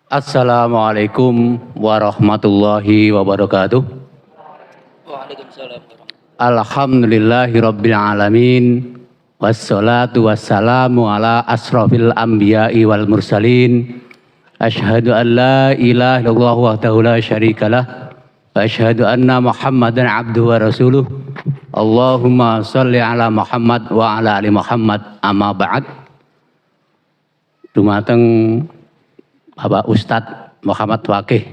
Assalamualaikum warahmatullahi wabarakatuh. Waalaikumsalam. Alhamdulillahirabbil alamin. Wassalatu wassalamu ala asrofil anbiya'i wal mursalin. Asyhadu an la ilaha illallah wahdahu la syarikalah. Wa asyhadu anna Muhammadan abduhu wa rasuluh. Allahumma sholli ala Muhammad wa ala ali Muhammad, amma ba'd. Dumateng Bapak Ustadz Muhammad Fakih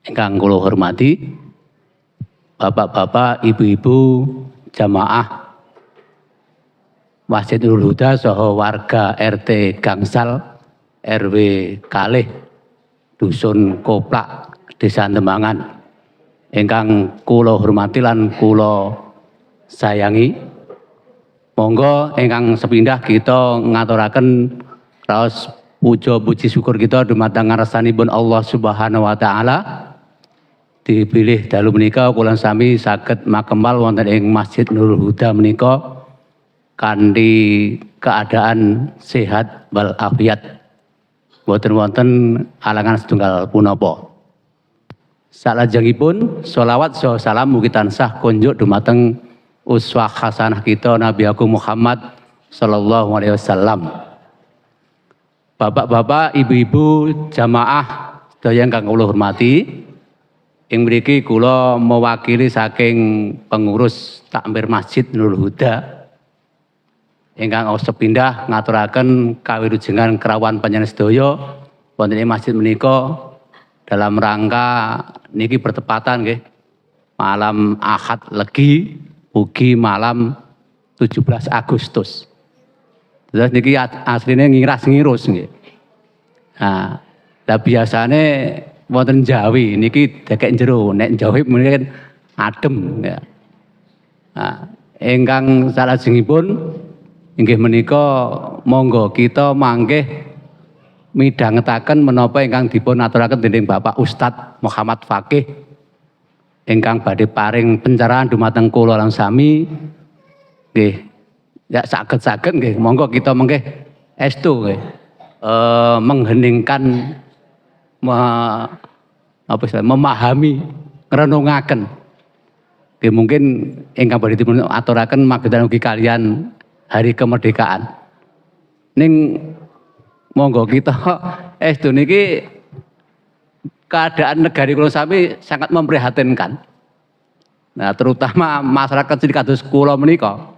ingkang kula hormati, bapak-bapak, ibu-ibu, jamaah Masjid Nurul Huda saha warga RT Gangsal RW kalih Dusun Koplak Desa Tembangan ingkang kula hormati lan kula sayangi. Monggo ingkang sepindah kita ngaturaken raos puja puji syukur kita dumateng ngarsanipun Allah Subhanahu wa taala. Dipilih dalu menika kula sami saged makembal wonten ing Masjid Nurul Huda menika kanthi keadaan sehat wal afiat. Boten wonten alangan setunggal punapa. Salajengipun sholawat saha salam mugi tansah kunjuk dumateng uswah hasanah kita Nabi Agung Muhammad sallallahu alaihi wasallam. Bapak-bapak, ibu-ibu, jamaah sedaya ingkang kula hormati, ing mriki kula mewakili saking pengurus takmir Masjid Nurul Huda ingkang sepindah ngaturaken kawilujengan kerawan panjenengan sedaya wonten ing masjid menika dalam rangka niki bertepatan nggih malam Ahad Legi ugi malam 17 Agustus. Terus niki asline ngiras-ngirus nggih. Nah, lah biasane wonten Jawi niki dekek jero, nek Jawi mungkin adem ya. Nah, ingkang salajengipun inggih menika monggo kita mangke midhangetaken menapa ingkang dipun aturaken dening Bapak Ustadz Muhammad Fakih ingkang badhe paring pencerahan dumateng kula lan sami nggih. Ya saged-saged nggih, monggo kita mengke estu nggih mengheningkan memahami ngrenungaken. Nggih mungkin ingkang badhe dipun aturaken magetan ugi kalian hari kemerdekaan. Ning monggo kita estu niki keadaan negari kula sami sangat memprihatinkan. Nah, terutama masyarakat sing kados kula menika.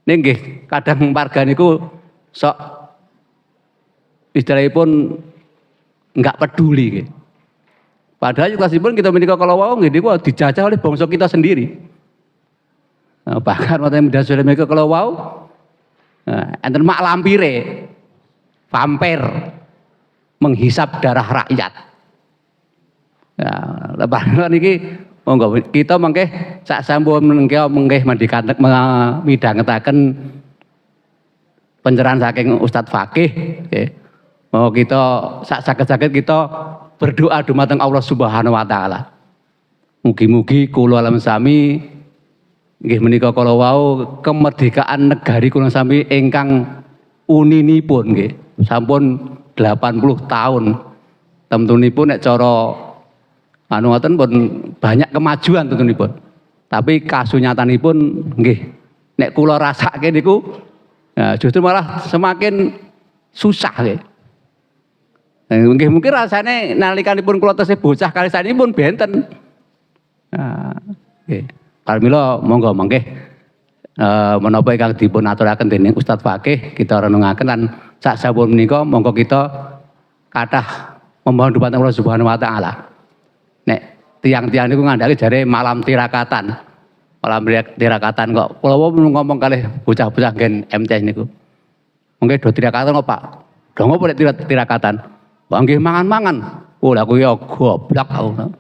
Ning nggih kadang warga niku sok istilahipun enggak peduli nggih. Padahal ikhlasipun kita menika kalau wau nggih niku dijajah oleh bangsa kita sendiri. Nah, bahkan wonten media sosial menika kalau wau enten mak lampire vampir menghisap darah rakyat. Ya, lepas niki monggo kita mengke sak sampun menika mengke midhangetaken pencerahan saking Ustadz Fakih nggih. Monggo kita sak saged-saged kita berdoa dumateng Allah Subhanahu wa taala. Mugi-mugi kula lan sami nggih menika kala wau kemerdekaan negari kula sami ingkang uninipun nggih sampun 80 tahun. Temtunipun nek cara ngoten pun banyak kemajuan tentunipun. Tapi kasunyatanipun nggih nek kula rasake niku justru malah semakin susah nggih. Nggih mungkin rasane nalikanipun kula tesih bocah kali sanipun benten. Nah, nggih. Kalmila monggo mangke menapa ingkang dipun aturaken dening Ustadz Fakih kita renungaken lan sak sampun menika monggo kita kathah memohon dumateng Allah Subhanahu wa taala. Nek tiang-tiang niku ngandhake jare malam tirakatan. Malam tirakatan kok kula ngomong kalih bocah-bocah gen MTS niku. Mengke do tirakatan kok Pak. Do ngopo nek tirakatan? Wah nggih mangan-mangan. Oh lha kuwi ya goblok aku.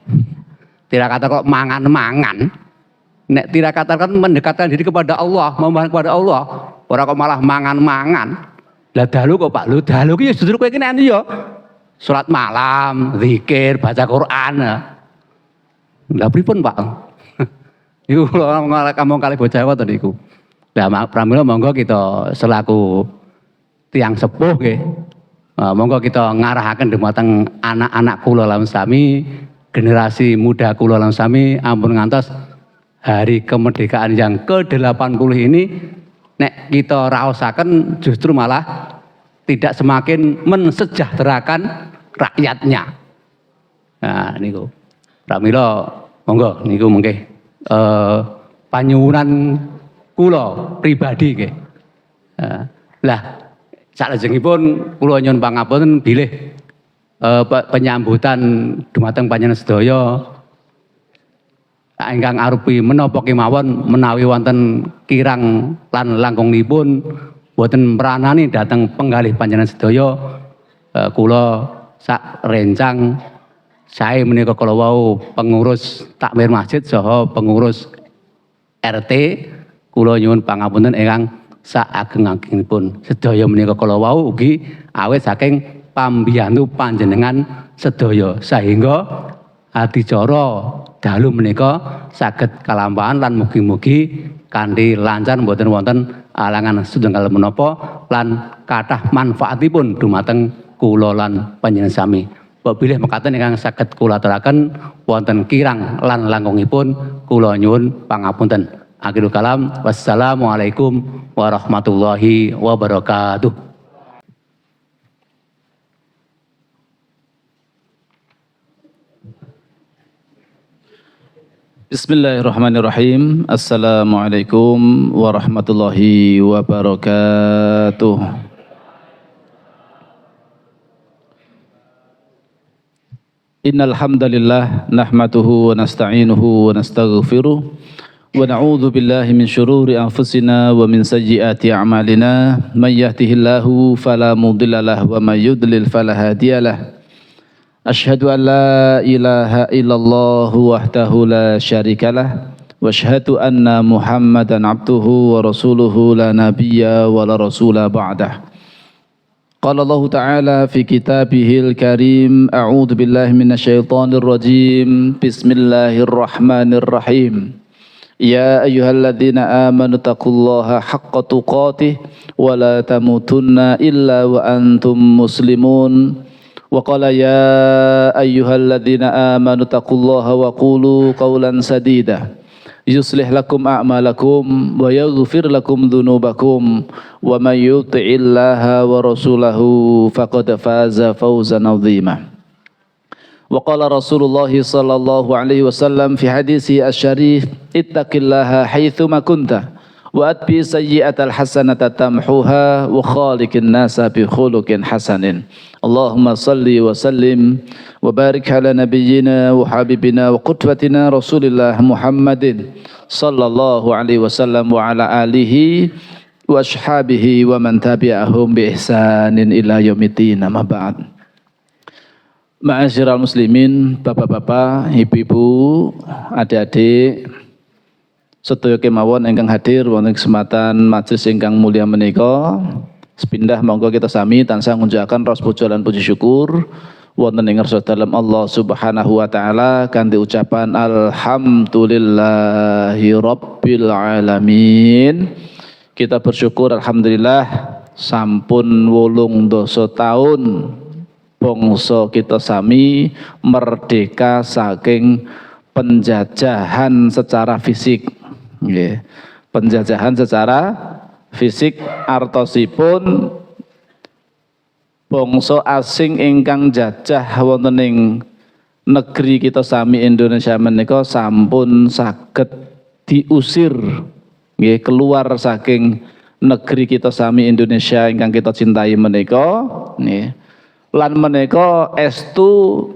Tirakatan kok mangan-mangan. Nek tirakatan kan mendekatkan diri kepada Allah, memohon kepada Allah. Ora kok malah mangan-mangan. Lah dalu kok Pak, lho dalu ki justru kowe iki nek ya salat malam, zikir, baca Quran. Lah pripun Pak? Iku kula ngomong kali bocah wonten niku. Lah pramila monggo kita selaku tiang sepuh nggih Monggo kita ngarahaken dumateng anak-anak kula lan sami, generasi muda kula lan sami ampun ngantos hari kemerdekaan yang ke-80 ini nek kita raosaken justru malah tidak semakin mensejahterakan rakyatnya. Nah niku. Pramila monggo niku mengke panyuwunan kula pribadi nggih. Lah salajengipun kula nyuwun pangapunten bilih penyambutan dumateng panjenengan sedaya ingkang arupi menapa kemawon menawi wonten kirang lan langkungipun boten pranani dhateng penggalih panjenengan sedaya kula sak rencang sae menika kala wau pengurus takmir masjid saha pengurus RT kula nyuwun pangapunten ingkang saageng-agengipun sedaya menika kala wau ugi awit saking pambiyantu panjenengan sedaya sehingga adicara dalu menika saged kalampahan lan mugi-mugi kanthi lancar mboten wonten alangan setunggal menapa lan kathah manfaatipun dumateng kula lan panjenengan sami. Bilih mekaten ingkang saged kula aturaken wonten kirang lan langkungipun kula nyuwun pangapunten. Akhirul kalam, wassalamualaikum warahmatullahi wabarakatuh. Bismillahirrahmanirrahim. Assalamualaikum warahmatullahi wabarakatuh. Innal hamdalillah nahmaduhu wa nasta'inuhu wa nastaghfiruh wa na'udzu billahi min syururi anfusina wa min sayyiati a'malina may yahdihillahu fala mudhillalah wa may yudlil fala hadiyalah. Asyhadu an la ilaha illallah wahdahu la syarikalah wa asyhadu anna Muhammadan abduhu wa rasuluhu la nabiyya wa la rasula ba'dah. Qala Allah Ta'ala fi kitabihil karim a'udzu billahi minasyaitonir rajim bismillahirrahmanirrahim ya ayyuhalladzina amanu taqullaha haqqa tuqatih wa la tamutunna illa wa antum muslimun wa qala ya ayyuhalladzina amanu taqullaha wa qulu qawlan sadida yuslih lakum a'malakum wa yaghfir lakum dhunubakum wa may yuti'illaha wa rasulahu faqad faza fawzan 'azima. Wa qala Rasulullah sallallahu alaihi wasallam fi hadisi asy-syarif ittaqillaha haitsu ma kunta wa atbi sayyi'atal hasanata tamhuha wa khaliqin nasa bi khuluqin hasanin. Allahumma salli wa sallim wa barik ala nabiyyina wa habibina wa qudwatina Rasulillah Muhammadin sallallahu alaihi wasallam wa ala alihi wa ashabihi wa man tabi'ahum bi ihsanin ila yaumiddin. Amma ba'd. Ma'asyiral muslimin, bapak-bapak, ibu-ibu, adik-adik sedaya kemawon ingkang hadir wonten kesempatan majelis ingkang mulia menika. Sepindah monggo kita sami tansah ngunjukaken ras puja lan puji syukur wonten ing ngarsa dalem Allah Subhanahu wa taala kanthi ucapan alhamdulillahi rabbil alamin. Kita bersyukur alhamdulillah sampun 8 tahun bangsa kita sami merdeka saking penjajahan secara fisik. Nggih. Penjajahan secara fisik artosipun bangsa asing ingkang jajah wonten ing negeri kita sami Indonesia menika sampun saged diusir nggih keluar saking negeri kita sami Indonesia ingkang kita cintai menika nggih lan menika estu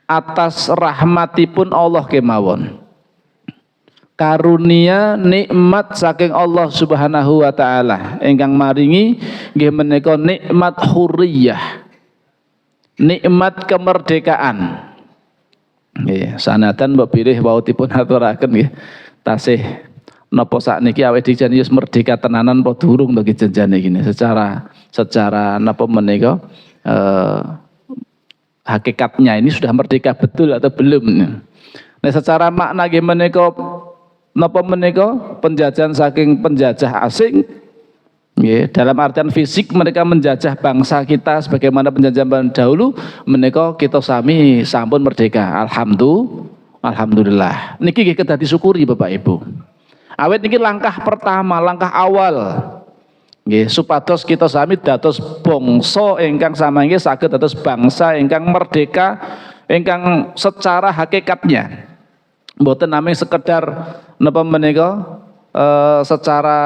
atas rahmatipun Allah kemawon. Karunia nikmat saking Allah Subhanahu wa taala ingkang maringi nggih menika nikmat hurriyah, nikmat kemerdekaan. Nggih, sanatan mbok pilih wautipun aturaken nggih tasih napa sakniki awake dhewe wis merdeka tenanan apa durung to jenjane iki secara napa menika hakikatnya ini sudah merdeka betul atau belum. Nah, secara makna nggih menika napa menika penjajahan saking penjajah asing nggih. Dalam artian fisik mereka menjajah bangsa kita sebagaimana penjajahan dahulu, menika kita sami sampun merdeka. Alhamdulillah. Niki nggih kedah disyukuri Bapak Ibu. Awet niki langkah pertama, langkah awal. Nggih, supados kita sami dados bangsa ingkang samangke saged dados bangsa ingkang merdeka ingkang secara hakikatnya. Mboten namung sekedar napa menika secara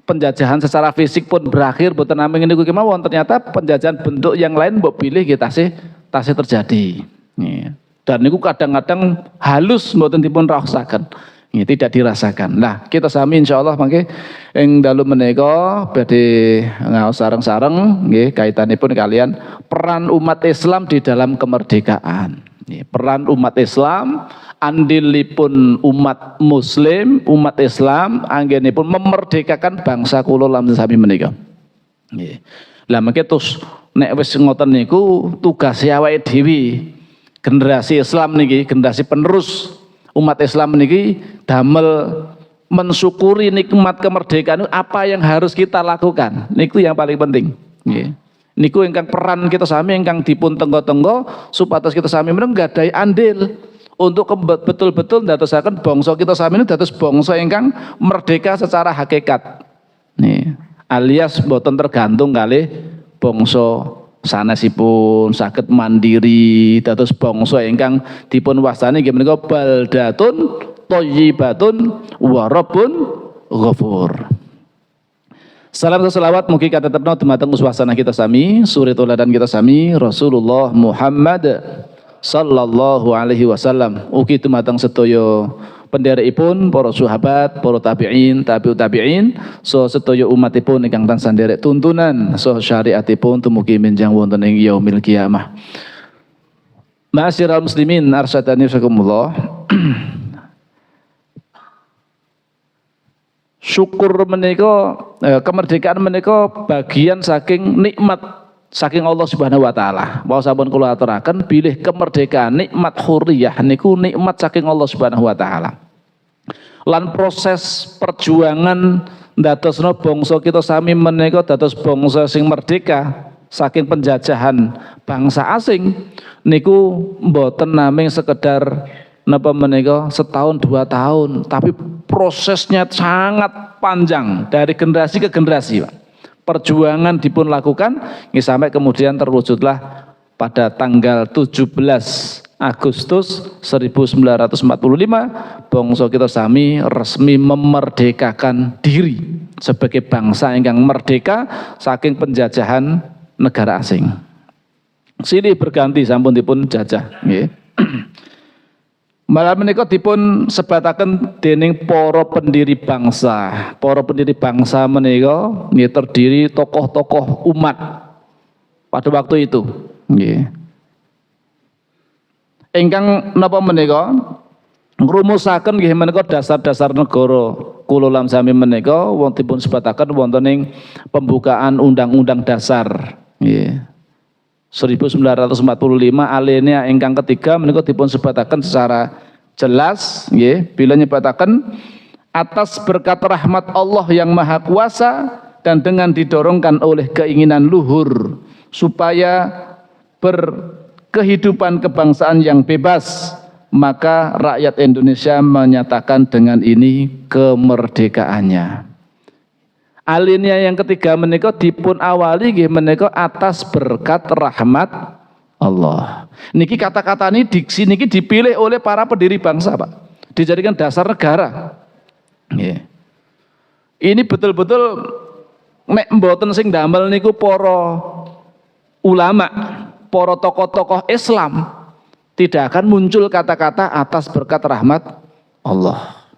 penjajahan secara fisik pun berakhir, mboten namung niku kemawon, ternyata penjajahan bentuk yang lain mbok pilih nggih tasih terjadi. Nggih. Dan niku kadang-kadang halus mboten dipun raosaken. Tidak dirasakan. Nah, kita sami insyaallah mangke ing dalu menika badhe ngaos sareng-sareng nggih kaitanipun kalian peran umat Islam di dalam kemerdekaan. Peran umat Islam, andilipun umat muslim, umat Islam anggenipun memerdekakan bangsa kula lan sami menika. Nggih. Lah mangke terus nek wis ngoten niku tugas awake dhewe generasi Islam niki, generasi penerus umat Islam niki damel mensyukuri nikmat kemerdekaan apa yang harus kita lakukan. Niku yang paling penting. Nggih. Niku ingkang peran kita sami ingkang dipun tenggo-tenggo supados kita sami menika nggadahi andil untuk betul-betul ndadosaken bangsa kita sami ini dados bangsa ingkang merdeka secara hakikat. Nih, alias boten tergantung kalih bangsa sanesipun saged mandiri dados bangsa ingkang dipun wastani nggih menika baldatun thayyibatun wa rabbun ghafur. Salam dan selawat mugi katetepna dumateng uswasana kita sami, suri tuladan kita sami Rasulullah Muhammad sallallahu alaihi wasallam. Ugi dumateng sedaya pendherekipun para sahabat, para tabi'in, tabi'ut tabi'in, so sedaya umatipun ingkang tansah nderek tuntunan so syariatipun tumugi menjang wonten ing yaumil kiamah. Ma'asyiral muslimin arsyadani wasakumullah. Syukur menika kemerdekaan menika bagian saking nikmat saking Allah Subhanahu wa taala. Bahwa sampun kula aturaken bilih kemerdekaan nikmat hurriyah niku nikmat saking Allah Subhanahu wa taala. Lan proses perjuangan ndadosna bangsa kita sami menika dados bangsa sing merdeka saking penjajahan bangsa asing niku mboten namung sekedar napa menika setahun 2 tahun, tapi prosesnya sangat panjang dari generasi ke generasi, Pak. Perjuangan dipun lakukan sampai kemudian terwujudlah pada tanggal 17 Agustus 1945 bangsa kita sami resmi memerdekakan diri sebagai bangsa ingkang merdeka saking penjajahan negara asing. Silih berganti sampun dipun jajah, nggih. Malah menika dipun sebataken dening para pendiri bangsa. Para pendiri bangsa menika nggih terdiri tokoh-tokoh umat pada waktu itu. Nggih. Ingkang napa menika ngrumusaken nggih menika dasar-dasar negara kula lan sami menika wonten dipun sebataken wonten ing pembukaan Undang-Undang Dasar. Nggih. 1945 alinea ingkang ketiga menika dipun sebataken secara jelas nggih bila nyebataken atas berkat rahmat Allah yang Maha Kuasa dan dengan didorongkan oleh keinginan luhur supaya berkehidupan kebangsaan yang bebas, maka rakyat Indonesia menyatakan dengan ini kemerdekaannya. Alinea yang ketiga menika dipun awali nggih menika atas berkat rahmat Allah. Niki kata-kata ini diksi niki dipilih oleh para pendiri bangsa, Pak. Dijadikan dasar negara. Nggih. Ini betul-betul nek mboten sing damel niku para ulama, para tokoh-tokoh Islam tidak akan muncul kata-kata atas berkat rahmat Allah.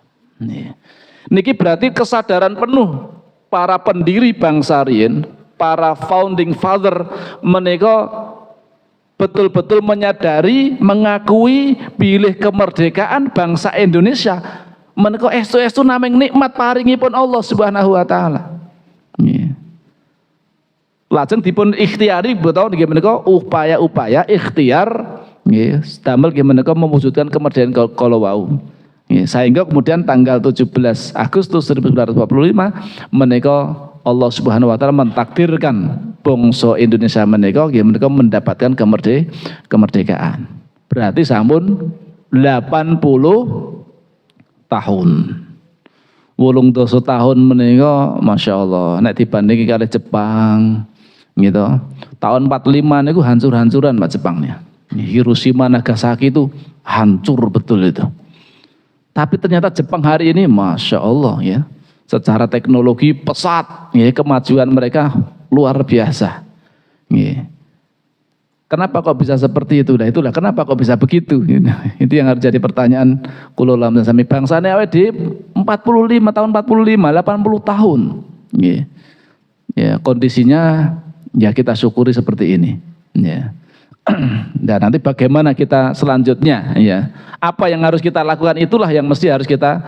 Niki berarti kesadaran penuh para pendiri bangsa riyin, para founding father menika betul-betul menyadari, mengakui bilih kemerdekaan bangsa Indonesia menika estu-estu namung nikmat paringipun Allah Subhanahu wa taala. Nggih. Lajeng dipun ikhtiari betul nggih menika upaya-upaya ikhtiar nggih damel nggih menika mewujudkan kemerdekaan kala wau. Sehingga kemudian tanggal 17 Agustus 1945 menika Allah Subhanahu wa taala mentakdirkan bangsa Indonesia menika mendapatkan kemerdekaan. Berarti sampun 80 tahun. 80 tahun menika Masya Allah nek dibandingi kali Jepang gitu. Tahun 45 niku hancur-hancuran Pak Jepangnya. Hiroshima Nagasaki itu hancur betul itu. Tapi ternyata Jepang hari ini Masya Allah ya, secara teknologi pesat ya, kemajuan mereka luar biasa ya. Kenapa kok bisa seperti itu? Nah itulah kenapa kok bisa begitu gitu. Itu yang harus jadi pertanyaan kula lam sami bangsane awake di 45 tahun 80 tahun ya. Ya kondisinya ya kita syukuri seperti ini ya. Dan nanti bagaimana kita selanjutnya ya, apa yang harus kita lakukan itulah yang mesti harus kita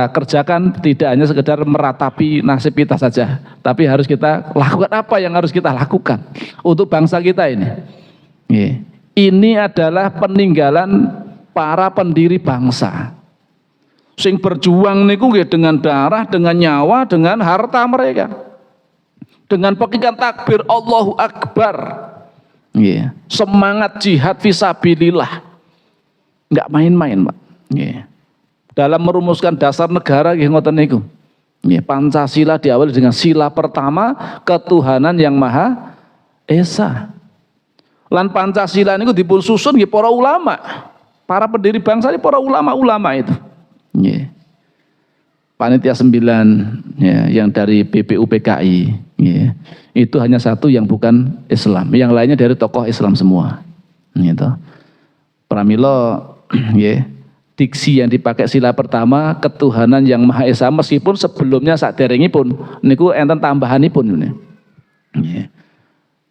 kerjakan, tidak hanya sekedar meratapi nasib kita saja, tapi harus kita lakukan apa yang harus kita lakukan untuk bangsa kita ini ya. Ini adalah peninggalan para pendiri bangsa sing berjuang niku nggih dengan darah, dengan nyawa, dengan harta mereka, dengan pekikan takbir Allahu Akbar. Yeah. Semangat jihad fisabilillah, nggak main-main Pak. Yeah. Dalam merumuskan dasar negara ngoten niku. Yeah. Pancasila diawali dengan sila pertama ketuhanan yang Maha Esa. Lan Pancasila niku dipun susun nggih para ulama, para pendiri bangsa ini para ulama-ulama itu. Yeah. Panitia 9 ya, yang dari BPUPKI ya, itu hanya satu yang bukan Islam, yang lainnya dari tokoh Islam semua gitu. Pramila ya, diksi yang dipakai sila pertama ketuhanan yang Maha Esa, meskipun sebelumnya saderengipun niku enten tambahanipun ya,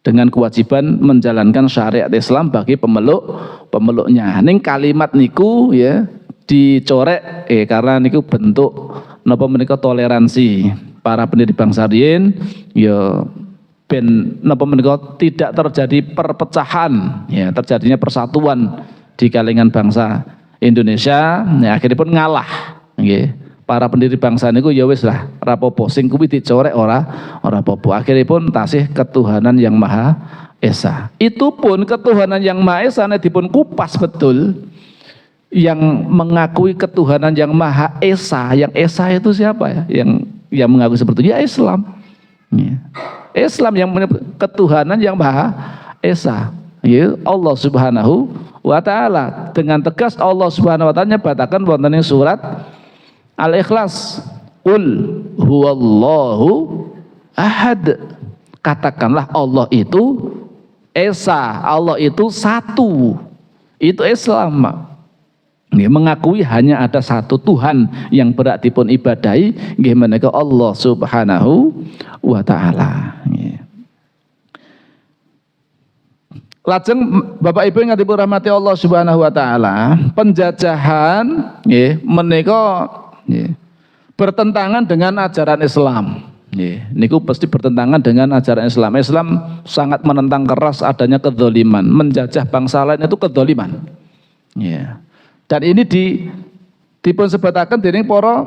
dengan kewajiban menjalankan syariat Islam bagi pemeluknya. Ning kalimat niku ya dicorek karena niku bentuk napa menika toleransi para pendiri bangsa riyin ya ben napa menika tidak terjadi perpecahan ya, terjadinya persatuan di kalangan bangsa Indonesia. Ya akhirnya pun ngalah nggih. Para pendiri bangsa niku ya wis lah rapopo sing kuwi dicorek ora apa-apa. Akhirnya pun tasih ketuhanan yang Maha Esa. Itu pun ketuhanan yang Maha Esa nek dipun kupas betul, yang mengakui ketuhanan yang Maha Esa, yang Esa itu siapa ya? Yang mengakui seperti itu ya Islam. Ya. Islam yang punya ketuhanan yang Maha Esa. Ya, Allah Subhanahu wa taala. Dengan tegas Allah Subhanahu wa taala nyebataken wonten ing surat Al-Ikhlas, "Qul huwallahu ahad." Katakanlah Allah itu Esa, Allah itu satu. Itu Islam. Mengakui hanya ada satu Tuhan yang berhak dipun ibadahi, nggih menika Allah Subhanahu wa taala. Lajeng Bapak Ibu ingkang dipun rahmati Allah Subhanahu wa taala, penjajahan nggih menika bertentangan dengan ajaran Islam. Niku pasti bertentangan dengan ajaran Islam. Islam sangat menentang keras adanya kedzaliman, menjajah bangsa lain itu kedzaliman. Dan ini dipun sebataken dening para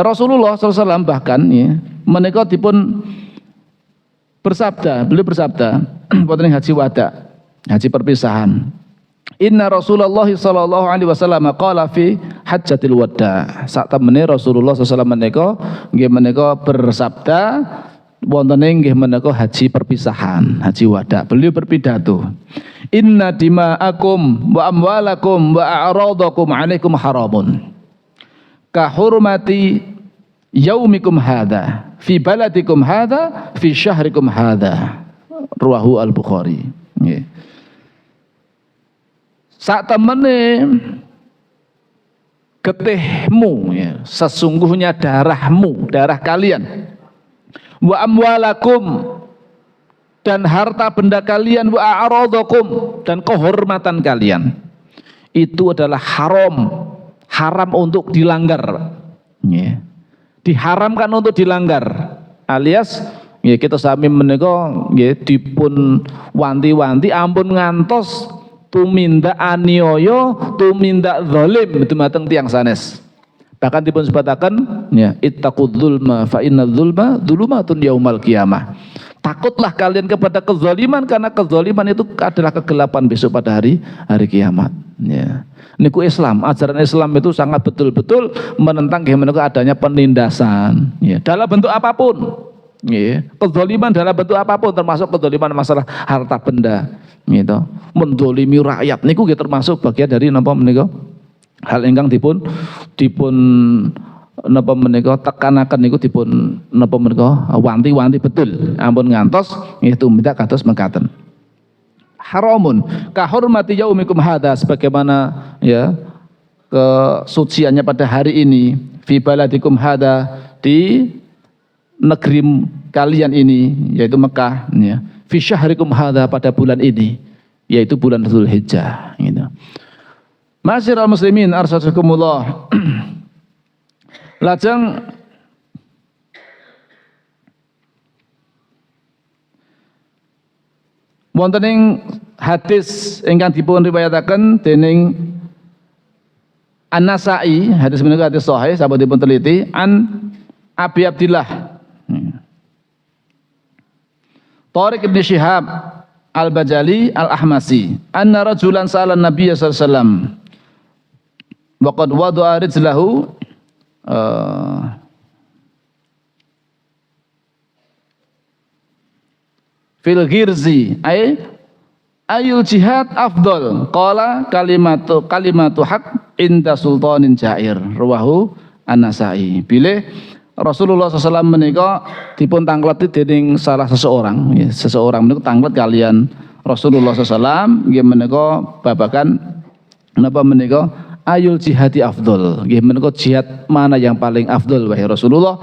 Rasulullah SAW bahkan ya, menika dipun beliau bersabda wonten haji wada, haji perpisahan. Inna Rasulullah sallallahu alaihi wasallam qala fi hajjatil wada. Sak temene Rasulullah SAW menika nggih menika bersabda wonten nggih menika haji perpisahan, haji wada. Beliau berpidato, "Inna dima'akum wa amwalakum wa a'radakum 'alaikum haramun ka hurmati yaumikum hadza fi baladikum hadza fi syahrikum hadza." Ruwahu Al-Bukhari. Nggih. Sak temene getihmu ya, sesungguhnya darahmu, darah kalian, wa amwalakum, dan harta benda kalian, wa a'radakum, dan kehormatan kalian, itu adalah haram untuk dilanggar ya. Diharamkan untuk dilanggar, alias ya kita sami menika nggih dipun wanti-wanti ampun ngantos tumindak aniaya, tumindak zalim dumateng tiyang sanes. Bahkan dipun sebataken ya ittaqudz dzulma fa innadz dzulma dzulumatun yaumal qiyamah. Takutlah kalian kepada kezaliman karena kezaliman itu adalah kegelapan besok pada hari kiamat. Ya. Niku Islam, ajaran Islam itu sangat betul-betul menentang bagaimana adanya penindasan. Ya. Dalam bentuk apapun. Ya. Kezaliman dalam bentuk apapun, termasuk kezaliman masalah harta benda. Gitu. Mendolimi rakyat. Niku termasuk bagian dari napa menika hal ingkang dipun napa menika tekanaken niku dipun napa menika wanti-wanti betul ampun ngantos nggih tumindak kados mekaten. Haramun ka hurmati yaumikum hadza, sebagaimana ya kesuciannya pada hari ini, fi baladikum hadza, di negeri kalian ini yaitu Mekah ya, fi syahrikum hadza, pada bulan ini yaitu bulan Dzulhijjah gitu. Masyiral muslimin arsasakumullah. Lajeng wonten ing hadis ingkang dipun riwayataken dening An-Nasa'i, hadis menika hadis sahih sampun dipun teliti, an Abi Abdillah Tariq bin Syihab Al-Bajali Al-Ahmasi, anna rajulan sa'ala Nabiy sallallahu alaihi wasallam wa qad wada'a rijlahu fil ghirzi ayul jihad afdal, qala kalimatu haq inda sultanin jair, rawahu An-Nasa'i. Bilih Rasulullah SAW menika dipun tangkleti dening salah seseorang, ya, seseorang menika tanglet kalian Rasulullah SAW nggih menika babakan napa menika ayul jihadi afdol, nggih menika jihad mana yang paling afdol wahai Rasulullah,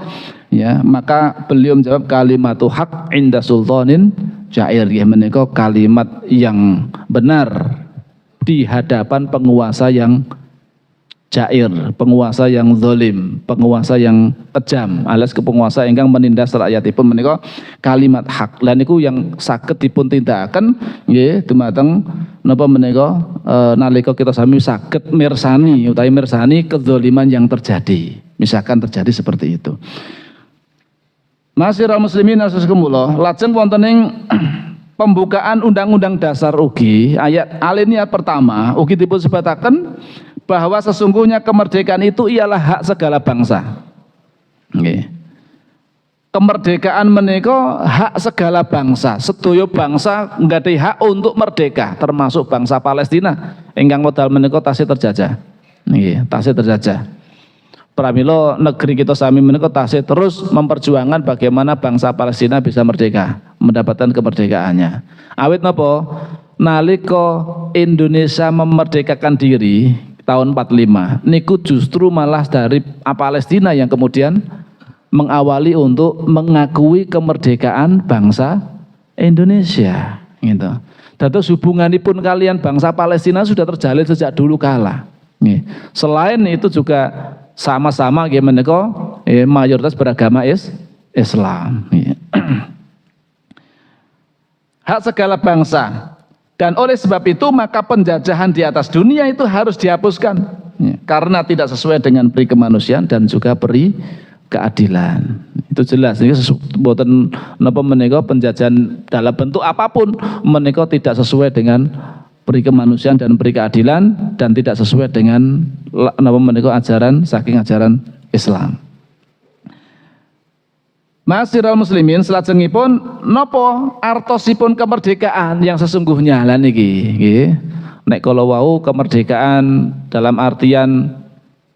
ya, maka beliau menjawab kalimatu haq inda sultanin jair, nggih menika kalimat yang benar di hadapan penguasa yang jair, penguasa yang zalim, penguasa yang kejam, alias penguasa ingkang menindas rakyatipun menika kalimat hak. Lan niku yang saged dipun tindakaken nggih dumateng napa menika nalika kita sami saged mirsani utawi mirsani kezaliman yang terjadi. Misalkan terjadi seperti itu. Masyiral muslimin rahimakumullah, lajeng wonten ing pembukaan Undang-Undang Dasar ugi ayat alinea pertama ugi dipun sebataken bahwa sesungguhnya kemerdekaan itu ialah hak segala bangsa. Nggih. Kemerdekaan menika hak segala bangsa. Sedaya bangsa nggadahi hak untuk merdeka, termasuk bangsa Palestina ingkang wedal menika tasih terjajah. Nggih, tasih terjajah. Pramila negeri kita sami menika tasih terus memperjuangkan bagaimana bangsa Palestina bisa merdeka, mendapatkan kemerdekaannya. Awit napa? Nalika Indonesia memerdekakan diri tahun 45 niku justru malah dari Palestina yang kemudian mengawali untuk mengakui kemerdekaan bangsa Indonesia gitu. Dados hubunganipun kalian bangsa Palestina sudah terjalin sejak dulu kala. Selain itu juga sama-sama nggih menika mayoritas beragama Islam. Hak segala bangsa. Dan oleh sebab itu maka penjajahan di atas dunia itu harus dihapuskan ya, karena tidak sesuai dengan peri kemanusiaan dan juga peri keadilan. Itu jelas ini boten napa menika penjajahan dalam bentuk apapun menika tidak sesuai dengan peri kemanusiaan dan peri keadilan dan tidak sesuai dengan napa menika ajaran saking ajaran Islam. Masyiral muslimin, salajengipun napa artosipun kemerdekaan yang sesungguhnya lan niki nggih. Nek kala wau kemerdekaan dalam artian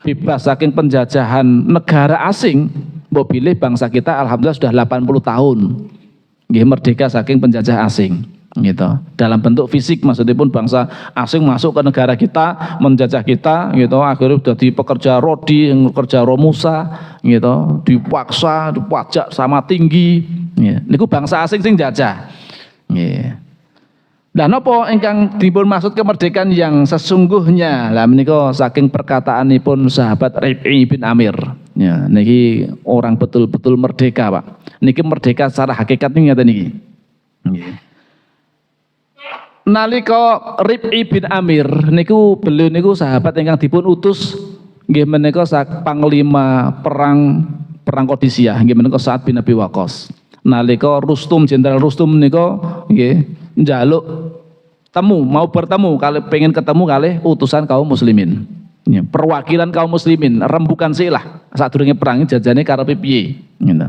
bebas saking penjajahan negara asing, mbok pilih bangsa kita alhamdulillah sudah 80 tahun nggih merdeka saking penjajah asing gitu. Dalam bentuk fisik maksudnya pun bangsa asing masuk ke negara kita, menjajah kita gitu, akhirnya jadi pekerja rodi, pekerja romusa gitu, dipaksa, dipajak sama tinggi gitu. Niku bangsa asing sing jajah gitu. Dan apa ingkang dipun maksud kemerdekaan yang sesungguhnya lah menika saking perkataanipun sahabat Rabi' bin Amir ya, niki orang betul-betul merdeka Pak, niki merdeka secara hakikat niki ngeten niki gitu. nalika Rib'i bin Amir niku beliau niku sahabat ingkang dipun utus nggih menika panglima perang Qadisiyah nggih menika Sa'ad bin Abi Waqqas. Nalika Jenderal Rustum menika nggih njaluk mau bertemu kali pengen ketemu kali utusan kaum muslimin. Ya, perwakilan kaum muslimin rembukan silah sadurunge perang jajane karepe piye gitu.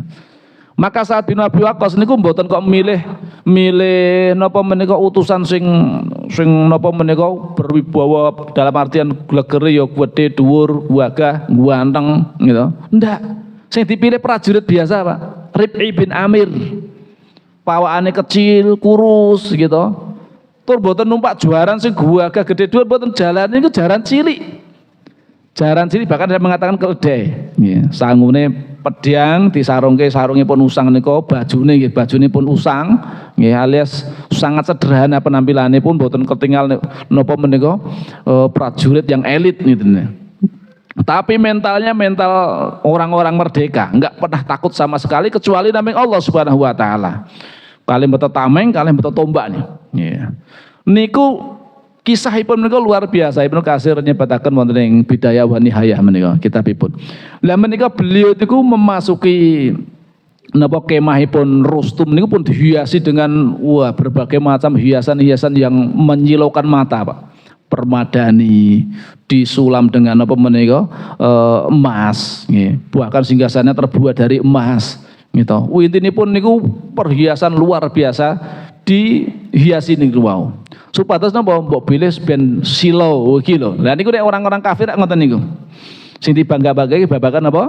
Maka Sa'ad bin Abi Waqqas niku mboten kok milih napa menika utusan sing napa menika berwibawa dalam artian glegere ya gedhe dhuwur gagah ganteng gitu. Ndak. Sing dipilih prajurit biasa, Pak. Rib'i bin Amir. Pawakane kecil, kurus gitu. Tur mboten numpak juaran sing gagah gedhe dhuwur mboten jalan niku jaran cilik. Jaran cilik bahkan ada mengatakan keledai. Nggih, sangune pedang disarungke sarungipun usang nika bajune pun usang nggih alias sangat sederhana penampilannya pun mboten ketinggal napa menika prajurit yang elit gitu. Tapi mentalnya mental orang-orang merdeka, enggak pernah takut sama sekali kecuali namanya Allah Subhanahu wa taala. Kalian beto tameng, kalian beto tombak nih. Yeah. Niku kisahipun menika luar biasa. Ibnu Katsir nyebataken wonten ing Bidayah wa Nihayah menika kitabipun. Lah menika beliau niku memasuki napa kemahipun Rustum niku pun dihiasi dengan berbagai macam hiasan-hiasan yang menyilaukan mata, Pak. Permadani disulam dengan apa menika emas nggih. Bahkan singgasannya terbuat dari emas gitu. Intinipun niku perhiasan luar biasa dihiasi niku wau. Supados napa mbok bilih ben silau iki lho. Lah niku nek orang-orang kafir ngoten niku. Sing dibangga-banggaake babakan apa?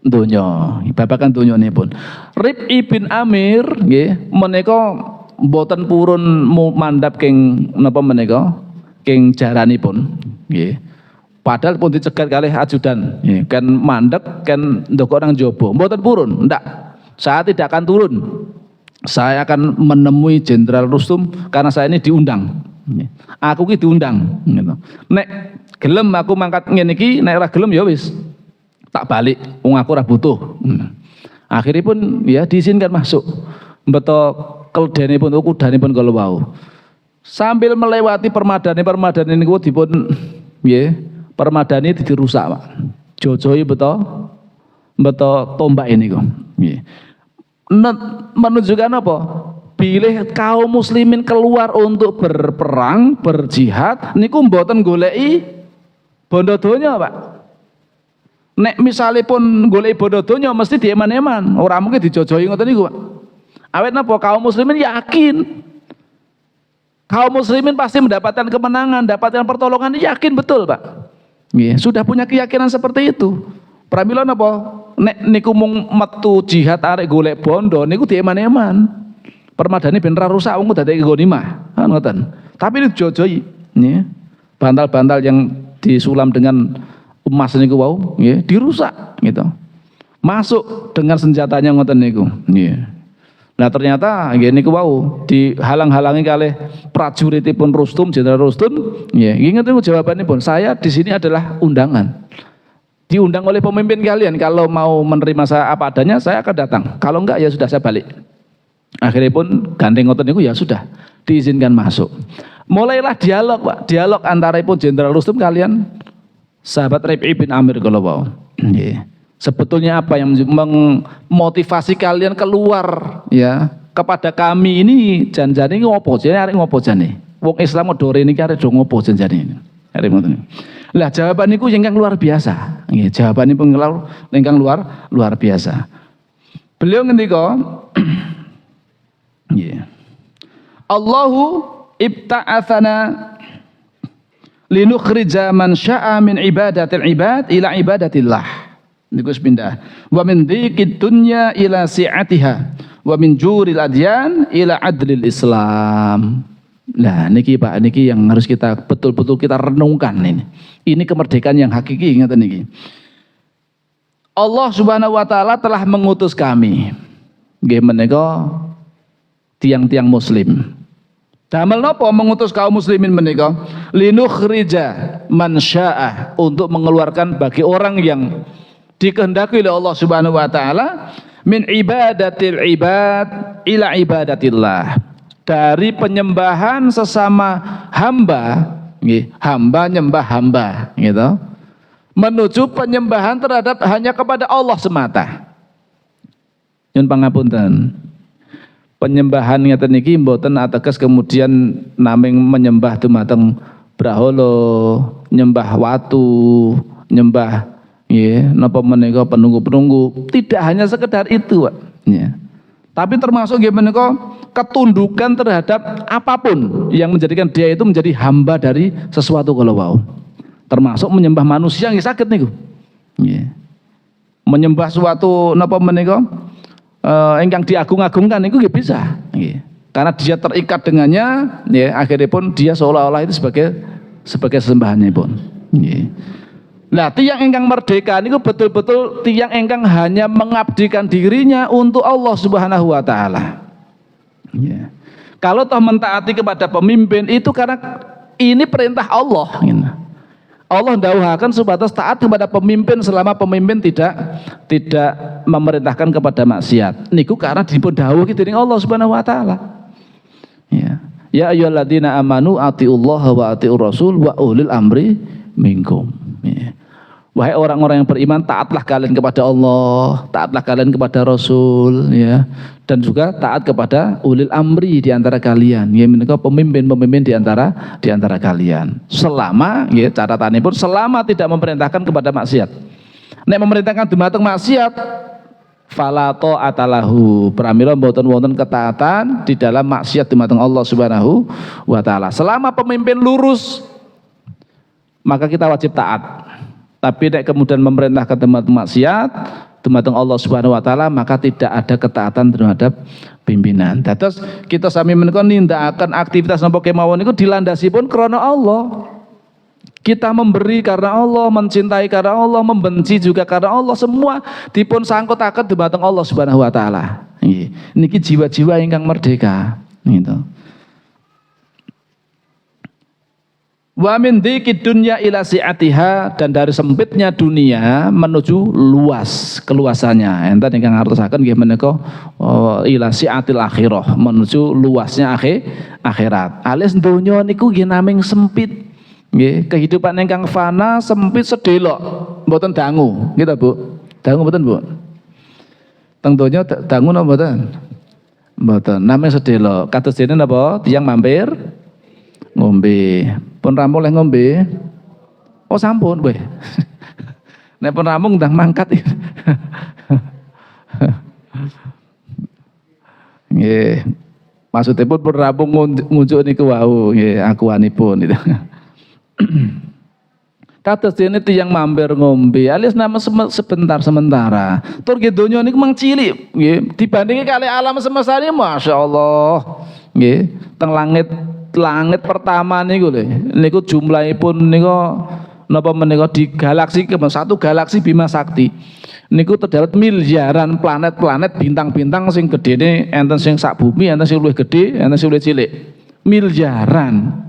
Donya, babakan donyanipun. Rib'i bin Amir nggih menika mboten purun mandhap king napa menika? King jaranipun nggih. Padahal pun dicegat kalih ajudan, nggih. Kan mandek kan ndoko nang jaba. Mboten purun, ndak. Saya tidak akan turun. Saya akan menemui Jenderal Rustum karena saya ini diundang. Aku ki diundang gitu. Nek gelem aku mangkat ngene iki, nek ora gelem ya wis tak balik. Wong aku ora butuh. Akhirnya pun ya diizinkan masuk. Beto keldenipun kudanipun kalau wau. Sambil melewati permadani niku dipun nggih, permadani dirusak, Pak. Jojoi beto tombak ini kok. Nggih. Menunjukkan apa? Pilih kaum muslimin keluar untuk berperang, berjihad niku mboten goleki bondo donya, Pak. Nek misalipun goleki bondo donya mesti dieman-eman, ora mungkin dijojoi ngoten niku, Pak. Awet napa kaum muslimin yakin kaum muslimin pasti mendapatkan kemenangan, mendapatkan pertolongan, yakin betul, Pak. Nggih, sudah punya keyakinan seperti itu. Pramila napa? Nek niku mung metu jihad arek golek bondo niku dieman-eman. Permadani ben ra rusak wong dadi ghanimah. Ngoten. Tapi ini dijojoi, nggih. Bantal-bantal yang disulam dengan emas niku wau, nggih, dirusak gitu. Masuk dengan senjatanya ngoten niku, nggih. Nah ternyata nggih niku wau dihalang-halangi kalih prajuritipun Rustum, Jenderal Rustum, nggih. Ingat niku jawabanipun, saya di sini adalah undangan. Diundang oleh pemimpin kalian, kalau mau menerima saya apa adanya saya akan datang. Kalau enggak ya sudah saya balik. Akhirnya pun gandeng ngoten niku ya sudah diizinkan masuk. Mulailah dialog, Pak. Dialog antara pun Jenderal Rustum kalian sahabat Rib'i bin Amir kalau wau. Nggih. Sebetulnya apa yang memotivasi kalian keluar ya kepada kami ini janjane ngopo jane arek ngopo jane. Wong Islam dore niki arek do ngopo janjane ini. Arek ngoten. Lah jawaban niku ingkang luar biasa. Nggih, jawabanipun ingkang luar biasa. Beliau ngendika nggih. Allahu ibta'atsana linukhrija man syaa min ibadatil ibad ila ibadatillah. Niku pindah. Wa min dhiqid dunya ila si'atiha wa min juril adyan ila adlil Islam. Nah niki Pak, niki yang harus kita betul-betul kita renungkan ini. Ini kemerdekaan yang hakiki, ingat niki. Allah Subhanahu wa taala telah mengutus kami. Nggih menika tiang-tiang muslim. Damel napa mengutus kaum muslimin menika? Linukhrija man syaa'a, untuk mengeluarkan bagi orang yang dikehendaki oleh Allah Subhanahu wa taala min ibadatil ibad ila ibadatillah. dari penyembahan sesama hamba, hamba nyembah hamba, gitu, menuju penyembahan terhadap hanya kepada Allah semata. Nyun pangapunten. Penyembahan ngeten niki mboten ateges kemudian naming menyembah dumateng braholo, nyembah watu, nyembah napa menika penunggu-penunggu. Tidak hanya sekedar itu, Pak. Ya. Tapi termasuk nggih menika ketundukan terhadap apapun yang menjadikan dia itu menjadi hamba dari sesuatu kalau wau. Termasuk menyembah manusia nggih saged niku. Nggih. Menyembah suatu napa menika ingkang diagung-agungkan niku nggih bisa. Nggih. Karena dia terikat dengannya, ya akhirnya pun dia seolah-olah itu sebagai sesembahannya pun. Nggih. Nah, tiang ingkang merdeka niku betul-betul tiang ingkang hanya mengabdikan dirinya untuk Allah Subhanahu wa taala. Ya. Kalau toh mentaati kepada pemimpin itu karena ini perintah Allah. Allah ndawuhaken sebatas taat kepada pemimpin selama pemimpin tidak memerintahkan kepada maksiat. Niku karena dipun dawuh dening Allah Subhanahu wa taala. Ya. Ya ayyuhalladzina amanu atiullaha wa atiur rasul wa ulil amri minkum. Ya. Wahai orang-orang yang beriman, taatlah kalian kepada Allah, taatlah kalian kepada Rasul, ya, dan juga taat kepada ulil amri di antara kalian, ya, menika pemimpin-pemimpin di antara kalian. Selama, ya, catatannya pun selama tidak memerintahkan kepada maksiat. Nek memerintahkan dumateng maksiat, fala ta'atalahu, pramila mboten wonten ketaatan di dalam maksiat dumateng Allah Subhanahu wa taala. Selama pemimpin lurus, maka kita wajib taat. Tapi nek kemudian memerintahkan dumateng maksiat dumateng Allah Subhanahu wa taala, maka tidak ada ketaatan terhadap pimpinan. Dados kita sami menika nindakaken aktivitas napa kemawon niku dilandasipun krana Allah. Kita memberi karena Allah, mencintai karena Allah, membenci juga karena Allah, semua dipun sangkutaken dumateng Allah Subhanahu wa taala. Nggih. Niki jiwa-jiwa ingkang merdeka, gitu. Wa min dzikid dunya ila si'atiha, dan dari sempitnya dunia menuju luas keluasannya. Enten ingkang ngartosaken nggih menika ila si'atil akhirah, menuju luasnya akhirat. Alias donya niku nggih naming sempit. Nggih, kehidupan ingkang fana sempit sedelok, mboten dangu, gitu Bu. Dangu mboten Bu? Teng donya dangu napa mboten? Mboten, namung sedelok. Kados dene napa? Tiyang mampir ngombe. Pun rampung oleh ngombe. Oh sampun weh. Nek pun rampung ndang mangkat. Nggih. Maksudipun pun rampung ngunjuk niku wau nggih akuanipun gitu. Kados dene tiyang mampir ngombe alias nama sebentar sementara. Tur nggih donya niku mang cilik nggih dibandingi kali alam semesta ini masyaallah. Nggih, teng langit pertama niku lho, niku jumlahipun niku napa menika di galaksi satu galaksi Bima Sakti. Niku terdapat miliaran planet-planet, bintang-bintang sing gedene enten sing sak bumi, enten sing luwih gedhe, enten sing luwih cilik. Miliaran.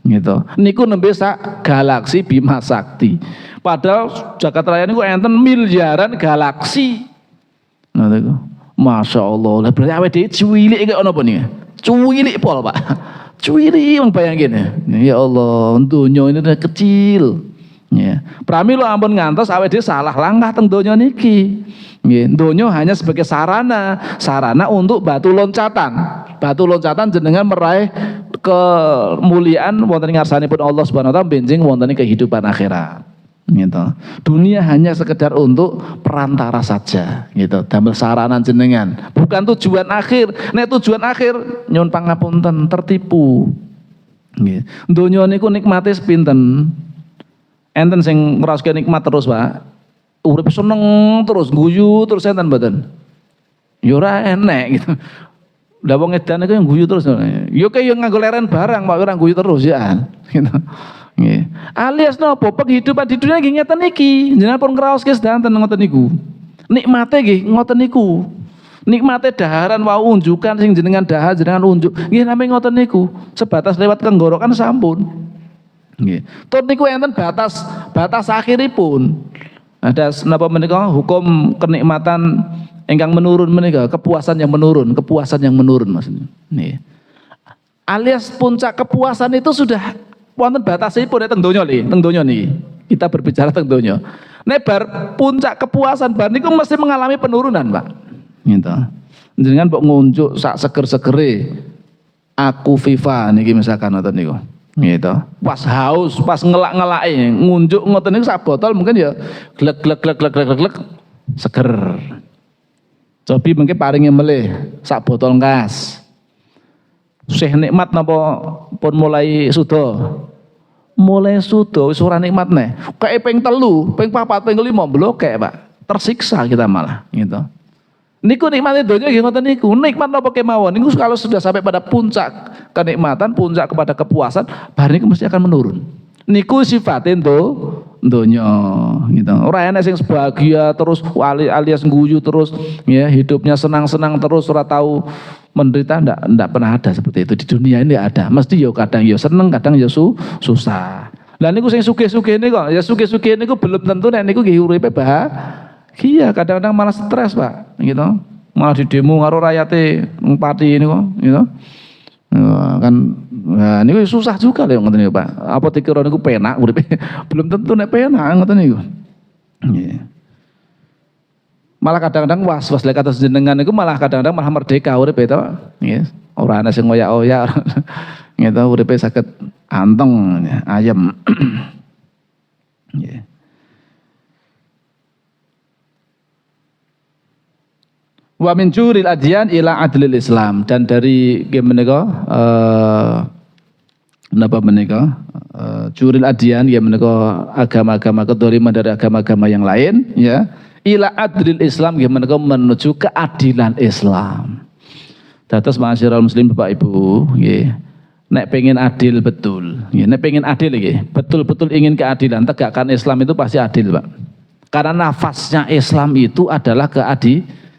Gitu. Niku nembe sak galaksi Bima Sakti. Padahal jagat raya niku enten miliaran galaksi. Nah niku. Masyaallah. Lah berarti awake dhewe cilik kaya napa niki? Cilik pol, Pak. Cuwiri wong bayangin ya Allah, donya ini udah kecil. Ya. Pramila ampun ngantos awake dhewe salah langkah teng donya niki. Nggih, donya hanya sebagai sarana untuk batu loncatan jenengan meraih kemuliaan wonten ing ngarsanipun Allah Subhanahu wa taala benjing wonten ing kehidupan akhirat. Gitu. Dunia hanya sekedar untuk perantara saja, gitu. Damel saranan jenengan, bukan tujuan akhir. Nek tujuan akhir nyuwun pangapunten tertipu. Nggih. Donya niku nikmate sepinten. Enten sing ngrasake nikmat terus, Pak. Urip seneng terus, guyu terus enten mboten? Ya ora enek gitu. Lah wong edan iku yang guyu terus. Ya kaya nganggo leren barang, Pak, ora guyu terus ya. Gitu. Nggih. Alias napa penghidupan di dunia nggih ngeten iki. Jenengan pun ngraoske sedanten ngoten niku. Nikmate nggih ngoten niku. Nikmate daharan wau unjukan sing jenengan dahar jenengan unjuk. Nggih namung ngoten niku. Sebatas lewat tenggorokan sampun. Nggih. Tur niku enten batas akhiripun. Ada napa menika hukum kenikmatan ingkang menurun menika, kepuasan yang menurun maksudnya. Nggih. alias puncak kepuasan itu sudah wonten batasipun teng donya niki. Kita berbicara teng donya. Nek bar puncak kepuasan bar niku mesti mengalami penurunan, Pak. Gitu. Jenengan mbok ngunjuk sak seger-segere aku FIFA niki misalkan ngoten niku. Gitu. Pas haus, pas ngelak-ngelake ngunjuk ngoten niku sak botol mungkin ya glek seger. Cobi mungkin paringi melih sak botol ngas. Syekh nikmat napa pun mulai suda? Mulai suda wis ora nikmat neh. Kayak ping 3, ping 4, ping 5 blokek, Pak. Tersiksa kita malah gitu. Niku nikmate donya nggih ngoten niku. Nikmat napa kemawon niku kalau sudah sampai pada puncak kenikmatan, puncak kepada kepuasan, bar niku mesti akan menurun. Niku sifatin donya gitu. Ora enek sing bahagia terus alias guyu terus ya, hidupnya senang-senang terus ora tahu menderita, ndak pernah ada seperti itu di dunia ini ada. Mesti ya kadang ya seneng, kadang ya susah. Lah niku sing sugih-sugih niku ya sugih-sugih niku belum tentu nek niku nggih uripe bahagia, kadang-kadang malah stres, Pak, gitu. Malah di demo karo rakyate ngpati niku, gitu. Kan nah niku susah juga lho ngoten niku, Pak. Apa dikira niku penak uripe? Belum tentu nek penak ngoten niku. Nggih. Malah kadang-kadang was-was lek kados jenengan niku malah kadang-kadang malah merdeka uripe to. Nggih. Ora ana sing ngoyak-oyak. Gitu uripe saged anteng, ayem. Nggih. Wa min juril adyan ila adlil Islam, dan dari menika napa menika juril adyan ya menika agama-agama kedzaliman dari agama-agama yang lain ya, ila adlil Islam ya menika menuju keadilan Islam. Dados ma'asyiral muslim Bapak Ibu nggih, nek pengen adil betul nggih, nek pengen adil nggih, betul-betul ingin keadilan, tegakkan Islam itu pasti adil, Pak. Karena nafasnya Islam itu adalah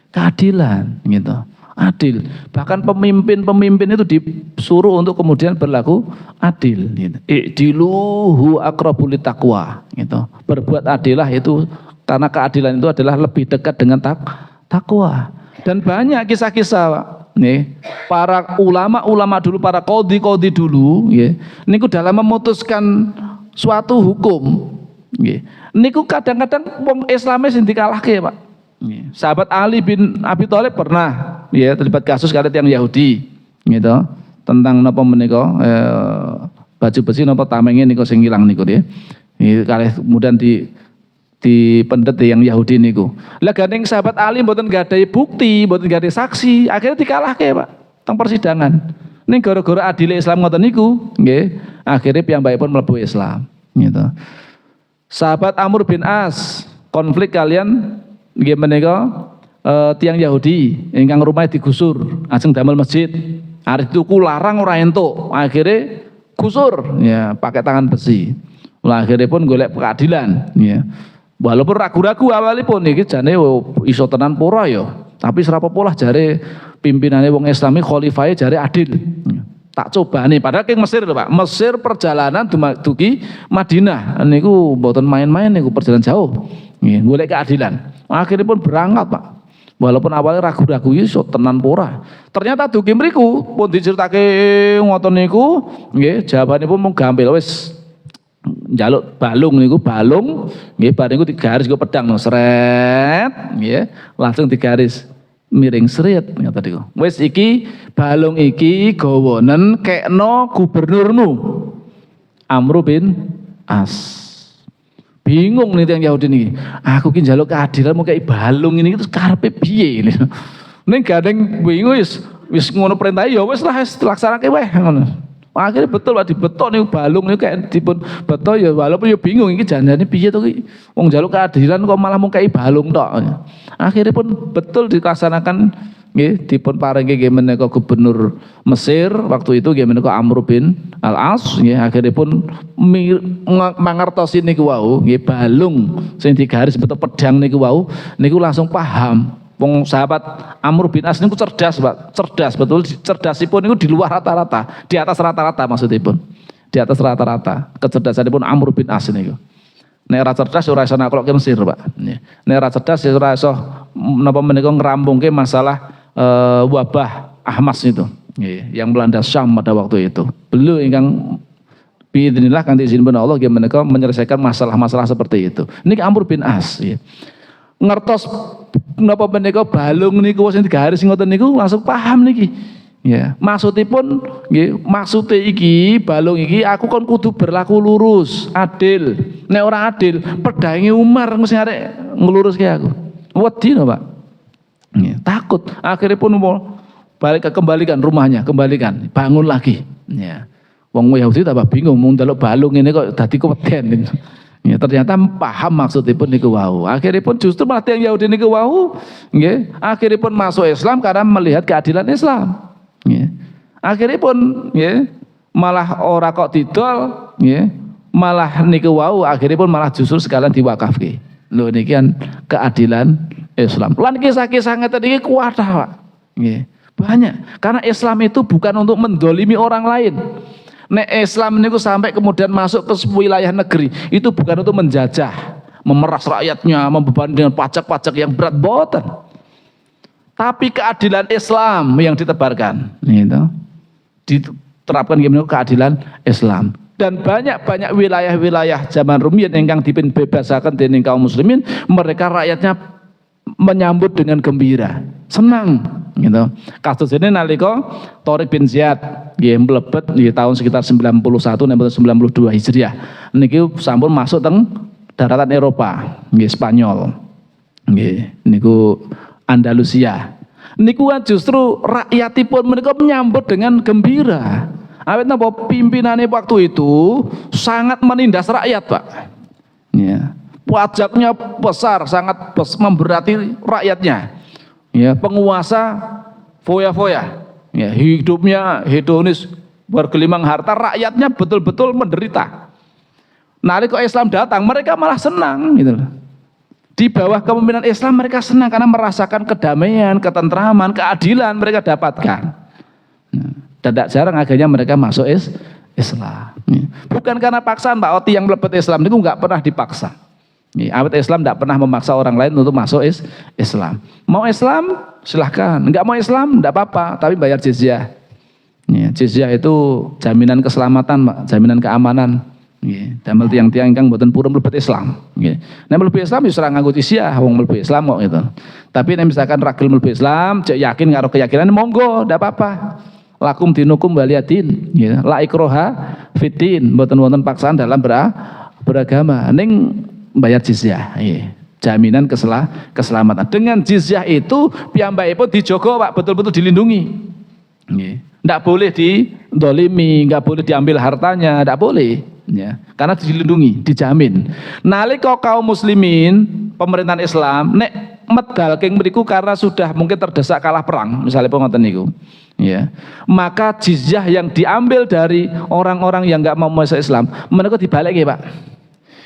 keadilan gitu, adil. Bahkan pemimpin itu disuruh untuk kemudian berlaku adil gitu. I'diluhu aqrabu littaqwa gitu. Berbuat adilah itu karena keadilan itu adalah lebih dekat dengan takwa. Dan banyak kisah-kisah nih, para ulama dulu, para qadhi dulu nggih, niku dalam memutuskan suatu hukum nggih, niku kadang-kadang wong Islame sing dikalahke, Pak. Sahabat Ali bin Abi Thalib pernah ya terlibat kasus kali yang Yahudi gitu, tentang napa menika baju besi napa tamenge niku sing ilang niku nggih. Kali kemudian di pendet yang Yahudi niku. Lah gandeng sahabat Ali mboten gadai bukti, mboten gadai saksi, akhirnya dikalahke, Pak, teng persidangan. Ning gara-gara adile Islam ngoten niku nggih, akhirnya piyambakipun mlebu Islam gitu. Sahabat Amr bin As konflik kalian nggih menika tiang Yahudi ingkang rumahnya digusur, ajeng damel masjid. Arep tuku larang ora entuk, akhirnya gusur ya pakai tangan besi. Lah akhirnya pun golek keadilan ya. Walaupun ragu-ragu awalipun iki jane iso tenan pura ya, tapi serapopo lah jare pimpinane wong Islami khalifahe jare adil. Tak cobane padahal ke Mesir lho, Pak. Mesir perjalanan dugi Madinah niku mboten main-main niku, perjalanan jauh. Nggih, golek keadilan. Akhirnya pun berangkat, Pak. Walaupun awalnya ragu-ragu iso tenan pura. Ternyata dugi mriku pun diceritake ngoten niku, nggih, jawabanipun mung gampil wis njaluk balung niku, nggih, bar niku digaris niku pedang sret, nggih, langsung digaris miring sret ngoten niku. Wis iki balung iki gawanen kekno gubernurmu Amr bin As. Bingung nih yang Yahudi nih, aku ki njaluk keadilan mau kayak balung ini terus karepe piye ini. Ning gandeng bingung wis ngono perintah ya wis lah dilaksanake wae ngono. Akhirnya betul Pak, dibetok nih balung nih kayak dipun betok ya, walaupun ya bingung iki janjane piye to ki. Wong njaluk keadilan kok malah mau kayak balung tok. Akhirnya pun betul dilaksanakan nggih, dipun paringi nggih menika gubernur Mesir waktu itu nggih menika Amr bin Al-As nggih, akhirnya pun mangertosi niku wau nggih, balung sing digaris betul pedang niku wau niku langsung paham. Wong sahabat Amr bin As niku cerdas, Pak. Cerdas betul, cerdasipun niku di luar rata-rata, di atas rata-rata maksudipun. Di atas rata-rata kecerdasanipun Amr bin As niku. Nek ora cerdas ora iso naklokke Mesir, Pak. Nek ora cerdas ora iso napa menika ngrampungke masalah wabah ahmas itu, yang melanda Syam pada waktu itu. Beliau ingkang biidznillah kanthi izin Allah nggih menika menyelesaikan masalah-masalah seperti itu. Niki Amr bin As nggih. Ngertos napa menika balung niku wis digaris ngoten niku langsung paham niki. Ya, maksudipun nggih, maksude iki balung iki aku kon kudu berlaku lurus, adil. Nek ora adil, pedange Umar mesti arek ngluruske aku. Wedi no, Pak. Ya, takut. Akhirnya pun mau kembalikan rumahnya, kembalikan, bangun lagi. Ya. Wong Yahudi tambah bingung mau ndelok balung ini kok dadi keweden. Ya, ternyata paham maksudipun niku wau. Akhirnya pun justru malah yang Yahudi niku wau, nggih, akhirnya pun masuk Islam karena melihat keadilan Islam. Ya. Akhirnya pun ya, malah ora kok didol ya, malah niku wau akhirnya pun malah justru sekalian diwakafke. Lho niki kan keadilan Islam. Lan kisah-kisah ngeten iki kuat Pak. Nggih. Banyak. Karena Islam itu bukan untuk mendolimi orang lain. Nek Islam niku sampai kemudian masuk ke wilayah negeri, itu bukan untuk menjajah, memeras rakyatnya, membebani dengan pajak-pajak yang berat, boten. Tapi keadilan Islam yang ditebarkan, gitu. Diterapkan gimana keadilan Islam. Dan banyak wilayah-wilayah zaman rumiyin ingkang dipun bebasaken dening kaum muslimin, mereka rakyatnya menyambut dengan gembira, senang, gitu. Kasus ini nalika Tariq bin Ziyad nggih mlebet di tahun sekitar 91 sampai 92 Hijriah. Niki sampun masuk teng daratan Eropa, nggih Spanyol. Nggih, niku Andalusia. Niku kan justru rakyatipun mereka menyambut dengan gembira. Awet napa pimpinannya waktu itu sangat menindas rakyat, Pak. Ya. Pajaknya besar, sangat memberati rakyatnya. Ya, penguasa foya-foya. Ya, hidupnya hedonis, bergelimang harta, rakyatnya betul-betul menderita. Nalika Islam datang, mereka malah senang gitu loh. Di bawah kepemimpinan Islam mereka senang karena merasakan kedamaian, ketentraman, keadilan mereka dapatkan. Dan tidak jarang akhirnya mereka masuk Islam. Bukan karena paksaan Pak Oti yang mlebet Islam itu nggak pernah dipaksa. Awet Islam tidak pernah memaksa orang lain untuk masuk Islam. Mau Islam silahkan, nggak mau Islam tidak apa-apa, tapi bayar jizyah. Jizyah itu jaminan keselamatan, Pak, jaminan keamanan. Damel tiang-tiang ingkang mboten purun mlebet Islam. Nek mlebet Islam wis ora nganggo jizyah, wong mlebet Islam kok gitu. Tapi nek misalkan ragil mlebet Islam, cek yakin karo keyakinan monggo, ndak apa-apa. Lakum dinukum waliyadin, gitu. La ikroha fitin, mboten wonten paksaan dalam beragama. Ning bayar jizyah, jaminan keselamatan. Dengan jizyah itu piyambakipun dijogo, Pak, betul-betul dilindungi. Ndak boleh didolimi, nggak boleh diambil hartanya, ndak boleh. Ya, karena dilindungi, dijamin. Nalika kaum muslimin, pemerintahan Islam nek medal keng mriku karena sudah mungkin terdesak kalah perang, misalnya ngoten niku. Ya. Maka jizyah yang diambil dari orang-orang yang enggak mau masuk Islam, mereka dibalik ya, Pak.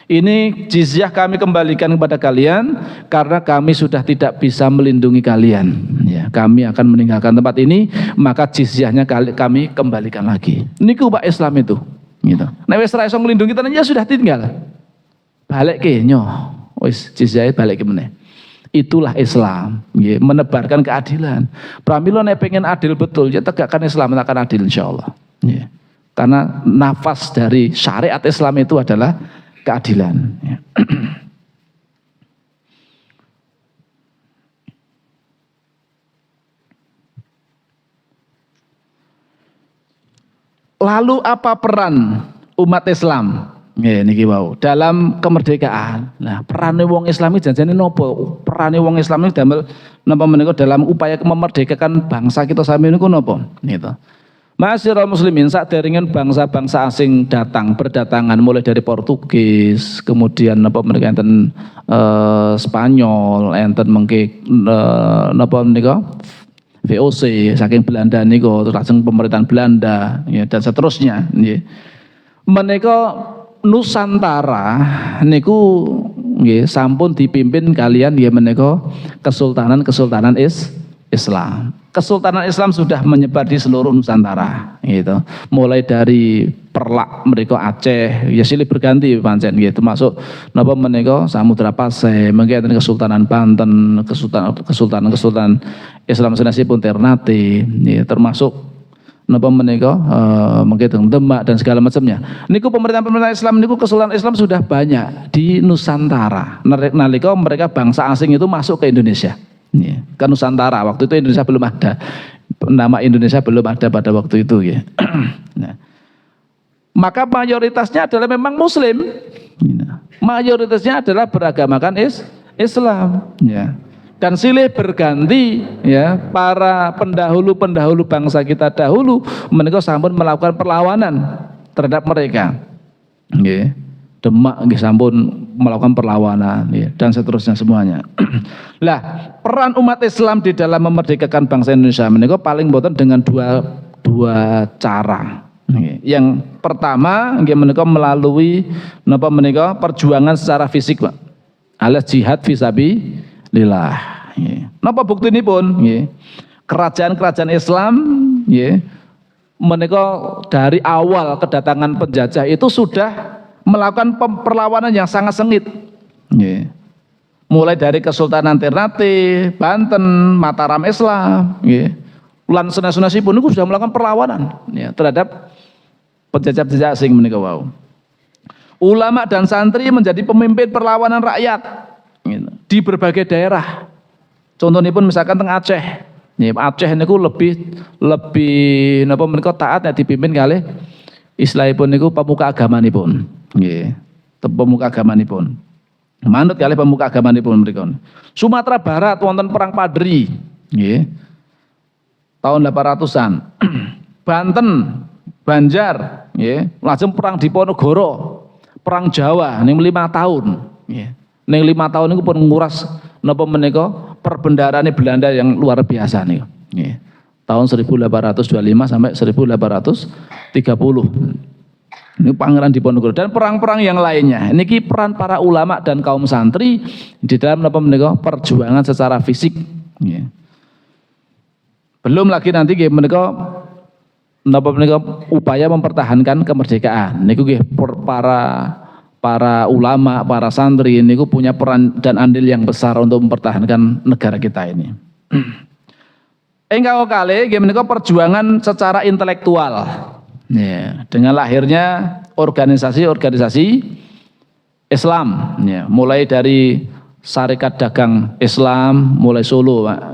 Ini jizyah kami kembalikan kepada kalian karena kami sudah tidak bisa melindungi kalian. Ya, kami akan meninggalkan tempat ini, maka jizyahnya kami kembalikan lagi. Niku Pak Islam itu. Gitu. Nek wis ora iso nglindungi tenan ya sudah tinggal. Balik ke nyoh. Wis jizyah balik ke meneh. Itulah Islam, nggih, menebarkan keadilan. Pramila nek pengen adil betul ya tegakkan Islam akan adil insyaallah. Nggih. Karena nafas dari syariat Islam itu adalah keadilan. Ya. Lalu apa peran umat Islam? Niki wau dalam kemerdekaan. Nah, peran wong Islam iki janjane nopo? Peran wong Islam iki damel napa menika dalam upaya memerdekakan bangsa kita sami niku nopo? Gitu. Ma'asyiral muslimin, sadèrèngipun bangsa-bangsa asing berdatangan mulai dari Portugis, kemudian napa menika enten Spanyol, enten mengke napa menika VOC saking Belanda niku, lajeng pemerintahan Belanda ya, dan seterusnya nggih. Menika Nusantara niku nggih sampun dipimpin kalian ya menika kesultanan Islam. Kesultanan Islam sudah menyebar di seluruh Nusantara gitu. Mulai dari Perlak mereka Aceh ya silih berganti pancen gitu, termasuk napa menika Samudra Pasai, mengke Kesultanan Banten, kesultanan Islam sanesipun Ternate ya, termasuk napa menika menghitung Demak dan segala macamnya. Niku pemerintahan Islam niku kesultanan Islam sudah banyak di Nusantara. Nalika mereka bangsa asing itu masuk ke Indonesia. Ke Nusantara. Waktu itu Indonesia belum ada. Nama Indonesia belum ada pada waktu itu ya. Nah, maka mayoritasnya adalah memang Muslim. Mayoritasnya adalah beragamakan Islam. Ya. Dan silih berganti ya para pendahulu bangsa kita dahulu mereka sampun melakukan perlawanan terhadap mereka. Nggih. Demak nggih sampun melakukan perlawanan ya, dan seterusnya semuanya. Lah, peran umat Islam di dalam memerdekakan bangsa Indonesia menika paling boten dengan dua cara. Nggih. Yang pertama nggih menika melalui napa menika perjuangan secara fisik, Pak. Alias jihad fisabilillah. Napa buktinipun? Kerajaan-kerajaan Islam menika dari awal kedatangan penjajah itu sudah melakukan perlawanan yang sangat sengit. Mulai dari Kesultanan Ternate, Banten, Mataram Islam, lan senes-senesipun itu sudah melakukan perlawanan terhadap penjajah-penjajah asing menika wau. Ulama dan santri menjadi pemimpin perlawanan rakyat di berbagai daerah. Contohnya pun misalkan teng Aceh. Aceh niku lebih napa menika taat nek dipimpin kalih istilahipun niku pemuka agamanipun. Nggih. Pemuka agamanipun. Manut kalih pemuka agamanipun mriku. Sumatera Barat wonten perang Padri. Nggih. Tahun 800-an. Banten, Banjar, nggih. Lajeng perang Diponegoro. Perang Jawa ning 5 tahun. Nggih. Ning 5 tahun niku pun nguras napa menika perbendaharaan Belanda yang luar biasa nih. Tahun 1825 sampai 1830. Ini Pangeran Diponegoro dan perang-perang yang lainnya. Niki peran para ulama dan kaum santri di dalam napa menika perjuangan secara fisik. Belum lagi nanti nggih menika napa menika upaya mempertahankan kemerdekaan. Niku nggih para ulama, para santri ini punya peran dan andil yang besar untuk mempertahankan negara kita ini. Engkau kali menika perjuangan secara intelektual. Dengan lahirnya organisasi-organisasi Islam, mulai dari Sarekat Dagang Islam, mulai Solo, Pak.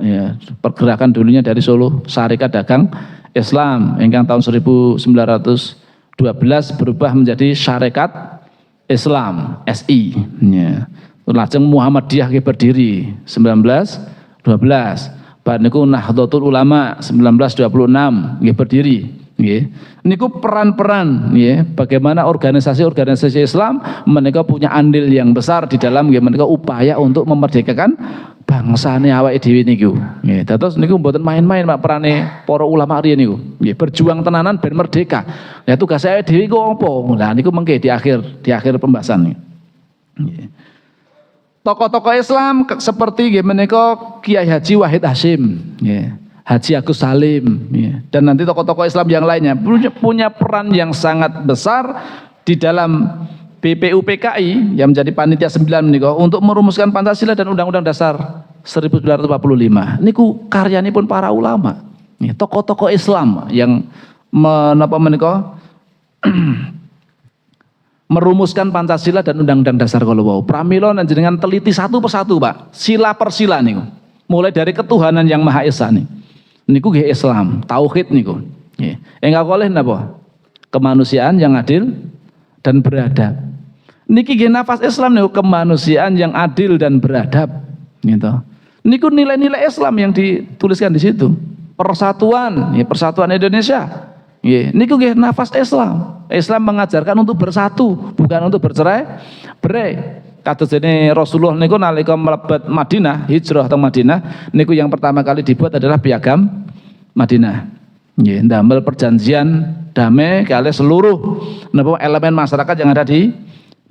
Pergerakan dulunya dari Solo, Sarekat Dagang Islam, yang tahun 1912 berubah menjadi Sarekat Islam SI. Lajeng Muhammadiyah berdiri 1912. Bar niku Nahdlatul Ulama 1926 berdiri. Niku peran-peran bagaimana organisasi-organisasi Islam mereka punya andil yang besar di dalam mereka upaya untuk memerdekakan bangsane awake dhewe niku. Dados niku mboten main-main Pak perane para ulama riyen niku. Berjuang tenanan ben merdeka. Lah tugas awake dhewe iku apa? Lah niku mengke di akhir pembahasan. Tokoh-tokoh Islam seperti menika Kiai Haji Wahid Hasyim, Haji Agus Salim, dan nanti tokoh-tokoh Islam yang lainnya punya peran yang sangat besar di dalam BPUPKI yang menjadi panitia 9 menika untuk merumuskan Pancasila dan Undang-Undang Dasar 1945. Niku karyanipun para ulama, tokoh-tokoh Islam yang menapa menika merumuskan Pancasila dan Undang-Undang Dasar kalau wau. Pramila jenengan teliti satu persatu, Pak. Sila per sila niku. Mulai dari ketuhanan yang Maha Esa nih. Niku nggih Islam, tauhid niku. Nggih. Engkau kalih napa? Kemanusiaan yang adil dan beradab. Niki nggih nafas Islam niku, kemanusiaan yang adil dan beradab, gitu. Niku nilai-nilai Islam yang dituliskan di situ. Persatuan, persatuan Indonesia. Niku nggih nafas Islam. Islam mengajarkan untuk bersatu, bukan untuk bercerai-berai. Kados dene Rasulullah niku nalika mlebet Madinah, hijrah teng Madinah, niku yang pertama kali dibuat adalah Piagam Madinah. Nggih, ndamel perjanjian damai kali seluruh elemen masyarakat yang ada di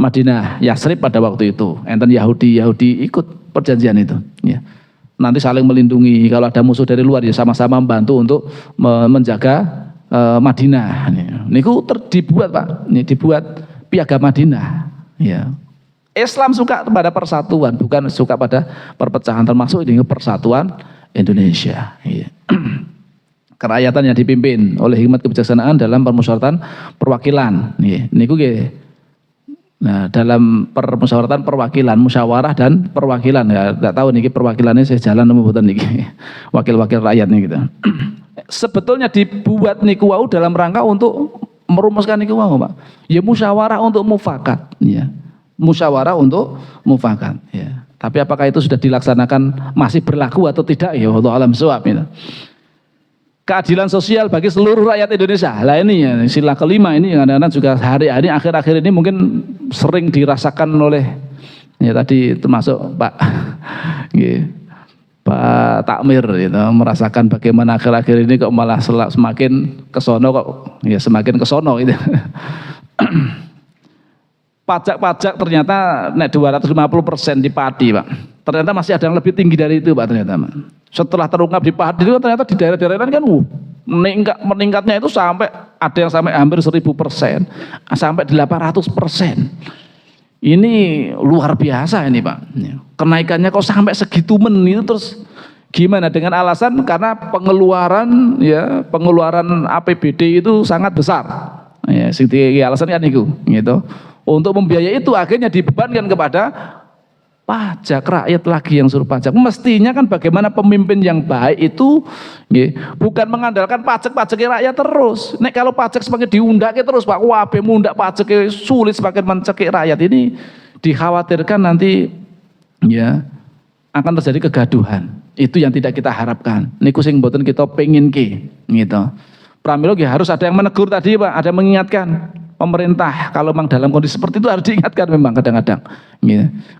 Madinah, Yasrib pada waktu itu. Enten Yahudi ikut perjanjian itu, ya. Nanti saling melindungi, kalau ada musuh dari luar ya sama-sama membantu untuk menjaga Madinah. Niku dibuat, Pak. Ini dibuat Piagam Madinah, ya. Islam suka pada persatuan, bukan suka pada perpecahan, termasuk ini persatuan Indonesia. kerakyatan yang dipimpin oleh hikmat kebijaksanaan dalam permusyawaratan perwakilan. Niku nggih. Nah, dalam permusyawaratan perwakilan, musyawarah dan perwakilan ya, enggak tahu niki perwakilannya saya jalan nemu mboten niki. Wakil-wakil rakyat nih gitu. Sebetulnya dibuat niku wau dalam rangka untuk merumuskan niku wau, Pak. Ya musyawarah untuk mufakat, ya. Musyawarah untuk mufakat, ya. Tapi apakah itu sudah dilaksanakan masih berlaku atau tidak ya wallahu alam shawab gitu. Keadilan sosial bagi seluruh rakyat Indonesia. Lah ini ya, sila kelima ini yang kadang-kadang juga hari-hari akhir-akhir ini mungkin sering dirasakan oleh ya tadi termasuk Pak Pak Takmir gitu, merasakan bagaimana akhir-akhir ini kok malah semakin kesono kok ya semakin kesono gitu. Pajak-pajak ternyata nek 250% di padi, Pak. Ternyata masih ada yang lebih tinggi dari itu, Pak, ternyata, Pak. Setelah terungkap di padi itu ternyata di daerah-daerah lain kan meningkatnya itu sampai ada yang sampai hampir 1000%, sampai 800%. Ini luar biasa ini, Pak. Kenaikannya kok sampai segitu itu terus gimana dengan alasan karena pengeluaran APBD itu sangat besar. Ya, alasan kan itu, gitu. Untuk membiayai itu akhirnya dibebankan kepada pajak rakyat lagi yang suruh pajak. Mestinya kan bagaimana pemimpin yang baik itu bukan mengandalkan pajak rakyat terus. Nek kalau pajak semakin diundake terus Pak, wabe mundak pajak sulit semakin mencekik rakyat ini dikhawatirkan nanti ya akan terjadi kegaduhan. Itu yang tidak kita harapkan. Niku sing mboten kita pengin gitu. Pramila harus ada yang menegur tadi Pak, ada yang mengingatkan. Pemerintah kalau memang dalam kondisi seperti itu harus diingatkan memang kadang-kadang.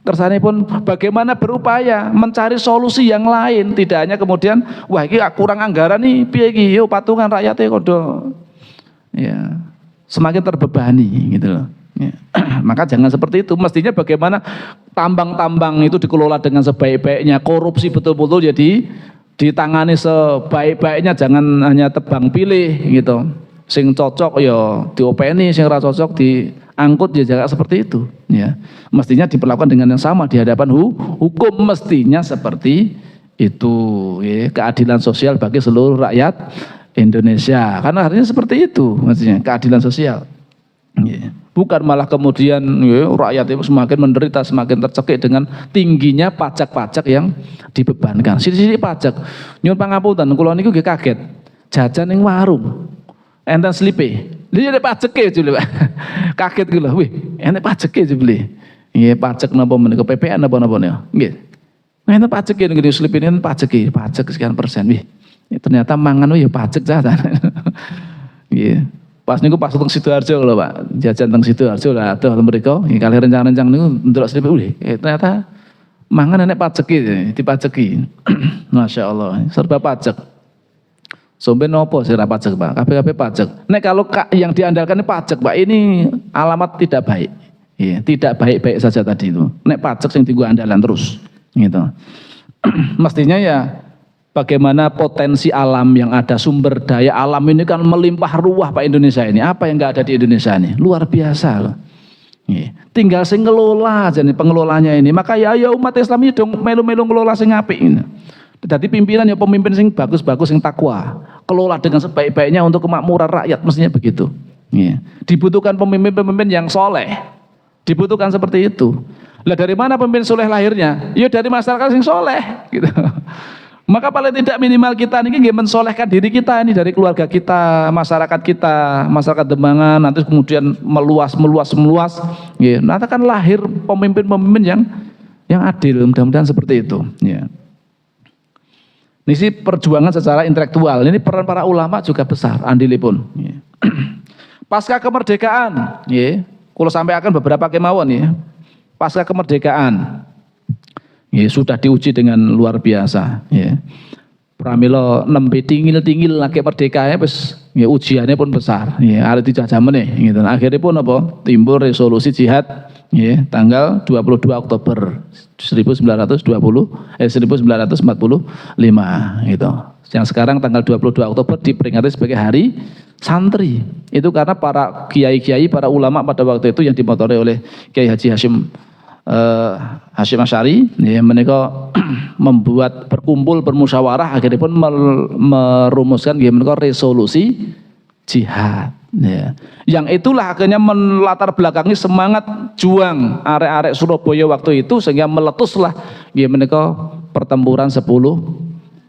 Kersane pun bagaimana berupaya mencari solusi yang lain, tidak hanya kemudian wah ini kurang anggaran nih, piye iki yo patungan rakyatnya kodo. Ya, semakin terbebani gitu loh. Ya. Maka jangan seperti itu. Mestinya bagaimana tambang-tambang itu dikelola dengan sebaik-baiknya, korupsi betul-betul jadi ditangani sebaik-baiknya, jangan hanya tebang pilih gitu. Sing cocok ya diopeni, sing ora cocok diangkut ya jaga seperti itu ya. Mestinya diperlakukan dengan yang sama di hadapan hukum, mestinya seperti itu ya. Keadilan sosial bagi seluruh rakyat Indonesia, karena artinya seperti itu mestinya keadilan sosial ya. Bukan malah kemudian ya, rakyat itu semakin menderita, semakin tercekik dengan tingginya pajak-pajak yang dibebankan. Sisi-sisi pajak nyuwun pangapunten kula niku nggih kaget jajan ning warung enten slipe. Dia ada pajake jule, Pak. Kaget kula. Wih, enten pajake jule. Nggih, pajak napa menika PPN napa-napa niku. Nggih. Enten pajake ngene slipe enten pajake, pajak sekian persen. Wih, ternyata mangan ya pajak jajan. Nggih. Pas niku pas teng Sidoarjo lho, Pak. Jajan teng Sidoarjo lah adoh mriku. Nggih kali rencang-rencang niku ndelok slipe wih, ternyata mangan enek pajake, dipajeki. Masyaallah, serba pajak. Somben nopo sih pajak Pak, KPKP pajak. Nek kalau yang diandalkan ini pajak Pak, ini alamat tidak baik. Iya, tidak baik-baik saja tadi itu. Nek pajak yang tinggu andalan terus, gitu. Mestinya ya bagaimana potensi alam yang ada, sumber daya alam ini kan melimpah ruah Pak Indonesia ini. Apa yang nggak ada di Indonesia ini? Luar biasa loh. Iya. Tinggal sing ngelola aja nih pengelolanya ini. Maka ya umat Islam ini dong melu-melu ngelola sing apik ini. Jadi pimpinan ya pemimpin sing bagus-bagus sing takwa, kelola dengan sebaik-baiknya untuk kemakmuran rakyat, mestinya begitu. Ya. Dibutuhkan pemimpin-pemimpin yang soleh, dibutuhkan seperti itu. Lah dari mana pemimpin soleh lahirnya? Ya dari masyarakat sing soleh, gitu. Maka paling tidak minimal kita ini mensolehkan diri kita ini dari keluarga kita, masyarakat Demangan, nanti kemudian meluas. Ya. Nanti kan lahir pemimpin-pemimpin yang adil, mudah-mudahan seperti itu. Ya. Ini sih perjuangan secara intelektual. Ini peran para ulama juga besar andilipun. Ya. Pasca kemerdekaan, ya. Kalau sampai akan beberapa kemauan ya. Pasca kemerdekaan, ya, sudah diuji dengan luar biasa. Ya. Pramila nembe tingil lagi merdeka ya, ya ujiannya pun besar. Ya, ada dijajah meneh. Gitu. Akhirnya pun apa? Timbul resolusi jihad. Ya, tanggal 22 Oktober 1945 gitu. Yang sekarang tanggal 22 Oktober diperingati sebagai hari santri. Itu karena para kiai-kiai, para ulama pada waktu itu yang dimotori oleh Kiai Haji Hashim Hasyim Asy'ari ya menika membuat berkumpul bermusyawarah akhirnya pun merumuskan nggih menika resolusi jihad ya. Yang itulah akhirnya melatar belakangi semangat juang arek-arek Surabaya waktu itu sehingga meletuslah nggih menika pertempuran 10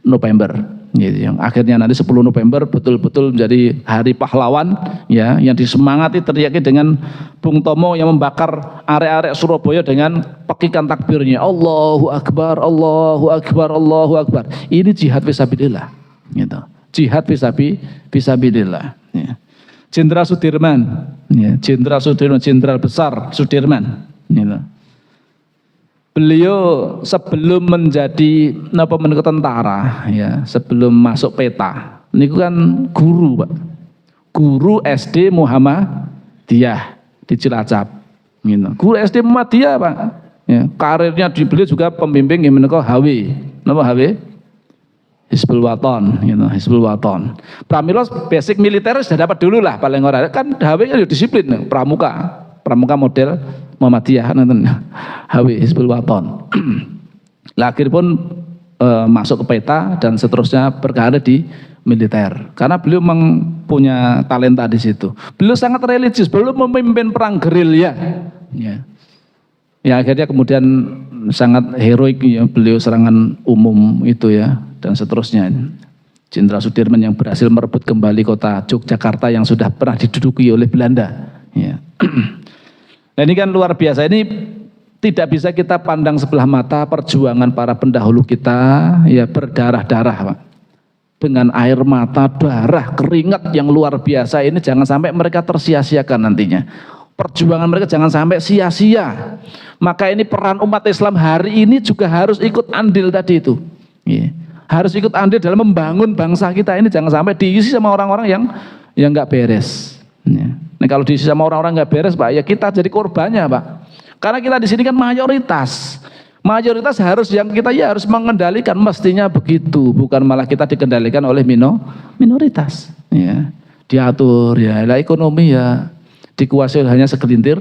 November gitu. Yang akhirnya nanti 10 November betul-betul menjadi hari pahlawan ya, yang disemangati teriaki dengan Bung Tomo yang membakar arek-arek Surabaya dengan pekikan takbirnya Allahu Akbar, Allahu Akbar, Allahu Akbar. Ini jihad fisabilillah gitu. Jihad fisabilillah ya. Jenderal Sudirman ya, Jenderal Sudirman, Jenderal besar Sudirman gitu. Beliau sebelum menjadi tentara ya, sebelum masuk peta niku kan guru Pak, guru SD Muhammadiyah di Cilacap gitu. Guru SD Muhammadiyah Pak ya, karirnya di beliau juga pembimbing yang menika HW napa HW Hizbul Waton gitu, Hizbul Waton. Pramila basic militer sudah dapat dulu lah paling ora kan HW kan disiplin pramuka model Muhammadiyah nonton HW Hizbul Waton. Lah akhir pun masuk ke peta dan seterusnya berkarir di militer karena beliau memang punya talenta di situ. Beliau sangat religius, beliau memimpin perang gerilya ya. Ya akhirnya kemudian sangat heroik ya beliau serangan umum itu ya dan seterusnya. Jenderal Sudirman yang berhasil merebut kembali kota Yogyakarta yang sudah pernah diduduki oleh Belanda ya. Nah ini kan luar biasa, ini tidak bisa kita pandang sebelah mata perjuangan para pendahulu kita ya berdarah-darah Pak. Dengan air mata, darah, keringat yang luar biasa ini jangan sampai mereka tersia-siakan nantinya. Perjuangan mereka jangan sampai sia-sia. Maka ini peran umat Islam hari ini juga harus ikut andil tadi itu. Ya. Harus ikut andil dalam membangun bangsa kita ini jangan sampai diisi sama orang-orang yang nggak beres. Ya. Nah kalau diisi sama orang-orang nggak beres Pak, ya kita jadi korbannya Pak. Karena kita di sini kan mayoritas harus yang kita ya harus mengendalikan mestinya begitu, bukan malah kita dikendalikan oleh minoritas. Ya. Diatur ya, lah ekonomi ya dikuasai hanya segelintir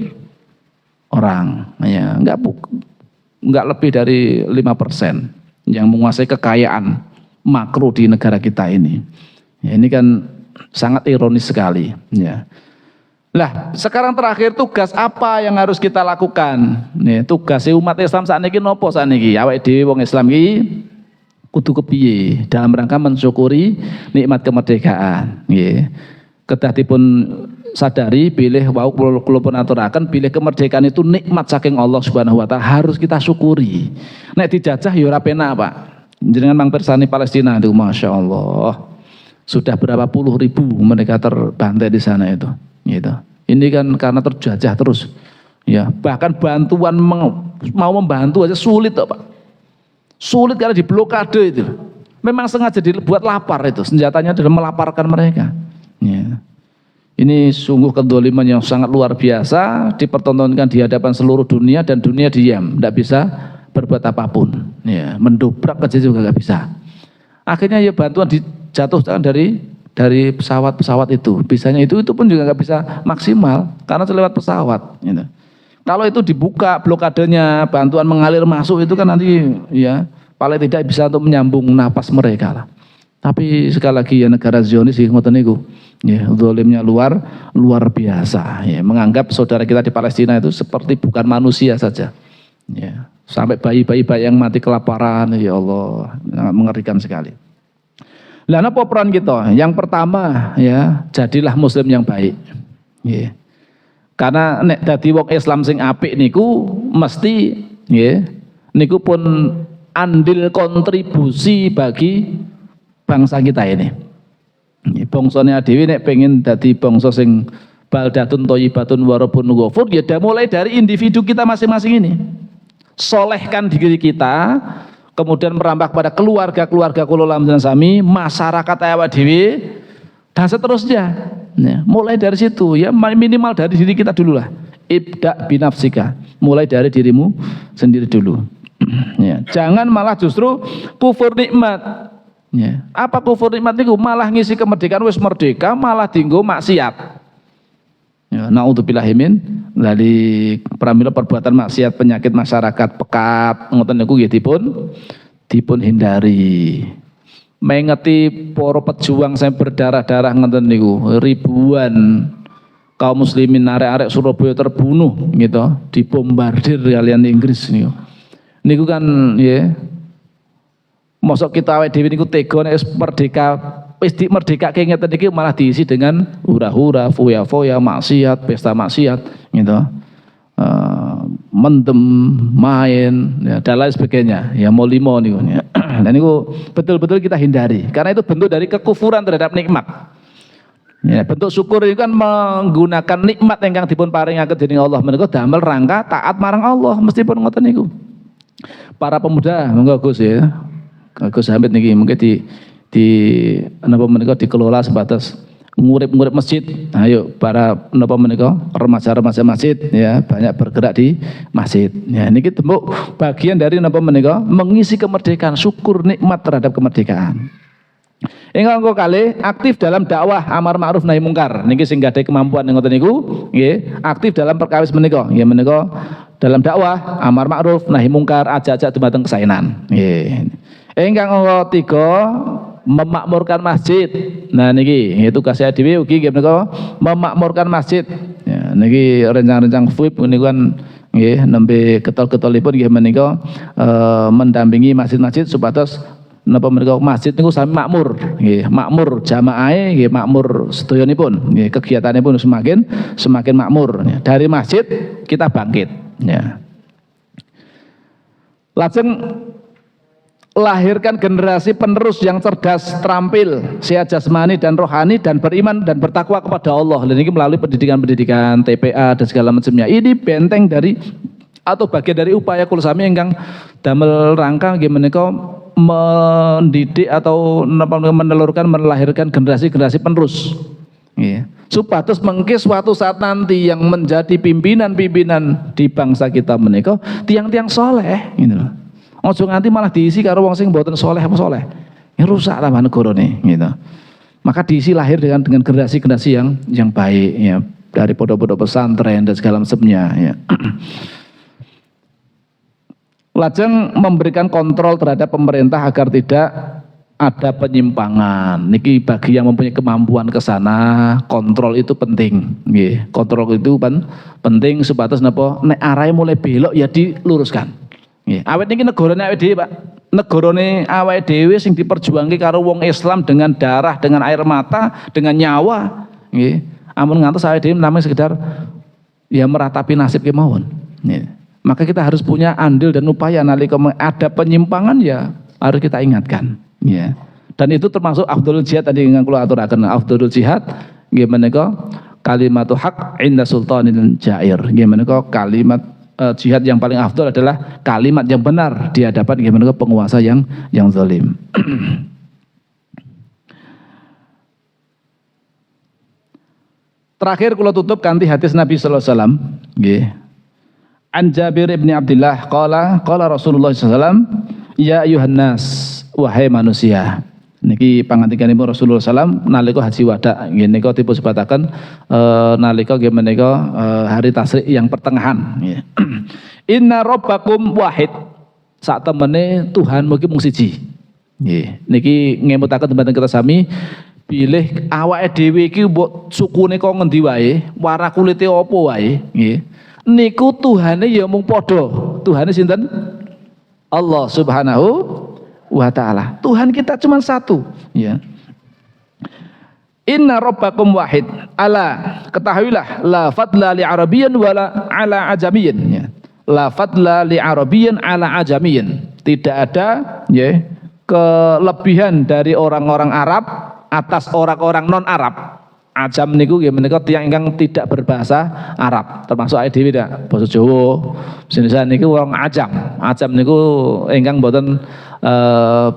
orang. Ya, enggak lebih dari 5% yang menguasai kekayaan makro di negara kita ini. Ya, ini kan sangat ironis sekali. Ya. Lah, sekarang terakhir tugas apa yang harus kita lakukan? Nih, tugas umat Islam saat ini nopo saat ini? Awake dhewe wong Islam iki kudu kepiye dalam rangka mensyukuri nikmat kemerdekaan. Nggih. Kedah dipun sadari bilih wau kula pun aturaken bilih kemerdekaan itu nikmat saking Allah Subhanahu wa taala harus kita syukuri. Nek dijajah ya ora penak, Pak. Jenengan mang pirsani Palestina itu Masya Allah. Sudah berapa puluh ribu mereka terbantai di sana itu. Gitu. Ini kan karena terjajah terus. Ya, bahkan bantuan mau membantu aja sulit Pak. Sulit karena diblokade itu. Memang sengaja dibuat lapar itu. Senjatanya adalah melaparkan mereka. Ya. Ini sungguh kedoliman yang sangat luar biasa dipertontonkan di hadapan seluruh dunia dan dunia diam, tidak bisa berbuat apapun. Ya, mendobrak aja juga nggak bisa. Akhirnya ya bantuan dijatuhkan dari pesawat-pesawat itu. Bisanya itu pun juga nggak bisa maksimal karena lewat pesawat. Gitu. Kalau itu dibuka blokadenya, bantuan mengalir masuk itu kan nanti ya paling tidak bisa untuk menyambung napas mereka lah. Tapi sekali lagi ya negara Zionis ngoten niku. Ya, zalimnya luar biasa. Ya, menganggap saudara kita di Palestina itu seperti bukan manusia saja. Ya, sampai bayi-bayi yang mati kelaparan, ya Allah, mengerikan sekali. Lah napa peran kita? Yang pertama ya, jadilah muslim yang baik. Ya. Karena nek dadi wong Islam sing apik niku mesti ya, niku pun andil kontribusi bagi bangsa kita ini. Bangsane dhewe nek pengen dadi bangsa sing baldatun thayyibatun wa rabbun ghafur ya mulai dari individu kita masing-masing ini. Solehkan diri kita, kemudian merambah pada keluarga-keluarga kula lamdan sami, masyarakat awak dhewe dan seterusnya. Ya, mulai dari situ ya minimal dari diri kita dulu lah. Ibda binafsika, mulai dari dirimu sendiri dulu. Ya, jangan malah justru kufur nikmat. Ya. Apa kufur nikmat itu? Malah ngisi kemerdekaan wis merdeka malah dinggo maksiat. Ya, naudzubillahi min dari pramila perbuatan maksiat penyakit masyarakat pekat ngoten niku nggih dipun hindari. Mengeti para pejuang saya berdarah-darah ngoten niku ribuan kaum muslimin arek-arek Surabaya terbunuh gitu, dibombardir kalian Inggris niku. Niku kan ya mosok kita awake dhewe niku tega nek wis merdekake ngeten iki malah diisi dengan hura-hura, foya-foya, maksiat, pesta maksiat gitu. Mendem, main, ya, dan lain sebagainya. Ya mau limo niku. Ya. Dan itu betul-betul kita hindari karena itu bentuk dari kekufuran terhadap nikmat. Ya, bentuk syukur itu kan menggunakan nikmat yang dipun paringaken dening Allah menika damel rangka taat marang Allah meskipun ngoten niku. Para pemuda monggo Gus ya. Gus Hamid niki mungkin di napa menika dikelola sebatas ngurip-ngurip masjid. Ayo para napa menika remaja-remaja masjid ya banyak bergerak di masjid. Ya niki tembuk bagian dari napa menika mengisi kemerdekaan, syukur nikmat terhadap kemerdekaan. Ingkang kalih aktif dalam dakwah amar ma'ruf nahi mungkar. Niki sing gadhahi kemampuan ngoten niku nggih, aktif dalam perkawis menika. Nggih menika dalam dakwah amar ma'ruf nahi mungkar ajak-ajak dumateng kesaenan. Nggih. Ingkang ketiga memakmurkan masjid. Nah niki tugasnya dhewe ugi nggih menika memakmurkan masjid. Ya niki rencang-rencang FUIP niku kan nggih nembe ketol-ketolipun nggih menika mendampingi masjid-masjid supados napa menika masjid niku sami makmur nggih, makmur jamaahe nggih, makmur sedoyonipun nggih, kegiatanipun semakin makmur. Dari masjid kita bangkit ya. Lajeng lahirkan generasi penerus yang cerdas, terampil, sehat jasmani dan rohani dan beriman dan bertakwa kepada Allah. Dan ini melalui pendidikan-pendidikan TPA dan segala macamnya. Ini benteng dari atau bagian dari upaya kula sami ingkang damel rangka nggih menika mendidik atau menelurkan melahirkan generasi-generasi penerus. Nggih. Supados mengki suatu saat nanti yang menjadi pimpinan-pimpinan di bangsa kita menika tiang-tiang soleh gitu loh. Ojo nganti malah diisi karo wong sing mboten soleh apa soleh. Ya rusak tambah negarane gitu. Maka diisi lahir dengan generasi-generasi yang baik ya, dari pondok-pondok pesantren dan segala macamnya ya. Lajeng memberikan kontrol terhadap pemerintah agar tidak ada penyimpangan. Niki bagi yang mempunyai kemampuan ke sana, kontrol itu penting. Nggih, kontrol itu penting supados napa nek arahe mulai belok ya diluruskan. Nggih. Awet niki negarane awake dhewe, Pak. Negarane awake dhewe sing diperjuangke karo wong Islam dengan darah, dengan air mata, dengan nyawa. Nggih. Amun ngantos awake dhewe namanya sekedar ya meratapi nasib kemawon. Nggih. Maka kita harus punya andil dan upaya nalika ada penyimpangan ya harus kita ingatkan ya. Dan itu termasuk afdhalul jihad tadi yang kula aturaken. Afdhalul jihad nggih menika kalimatu haq inda sultanil jair. Nggih menika kalimat jihad yang paling afdal adalah kalimat yang benar di hadapan nggih menika penguasa yang zalim. Terakhir kula tutup kanthi hadis Nabi sallallahu alaihi wasallam nggih. An Jabir bin Abdullah qala Rasulullah sallallahu ya ayuhan nas wahai manusia. Niki pangandikanipun Rasulullah sallallahu nalika haji wada nggih nika dipun sebataken nalika nggih menika hari tasyrik yang pertengahan nggih. Inna rabbakum wahid. Sak temene Tuhan mungkin mung siji. Nggih. Niki ngemutaken dumateng kita sami pilih awake dhewe iki mbok sukune kok ngendi wae, warna kulite apa wae nggih. Niku Tuhane ya mung padha. Tuhane sinten? Allah Subhanahu wa taala. Tuhan kita cuma satu, ya. Inna rabbakum wahid. Ala, ketahuilah la fadla li arabiyyin wala ala ajamiyyin, ya. La fadla li arabiyyin ala ajamiyyin. Tidak ada ya kelebihan dari orang-orang Arab atas orang-orang non-Arab. Ajam niku nggih menika tiyang ingkang tidak berbahasa Arab, termasuk awake dhewe dak basa Jawa. Sinisan niku wong ajam. Ajam niku ingkang mboten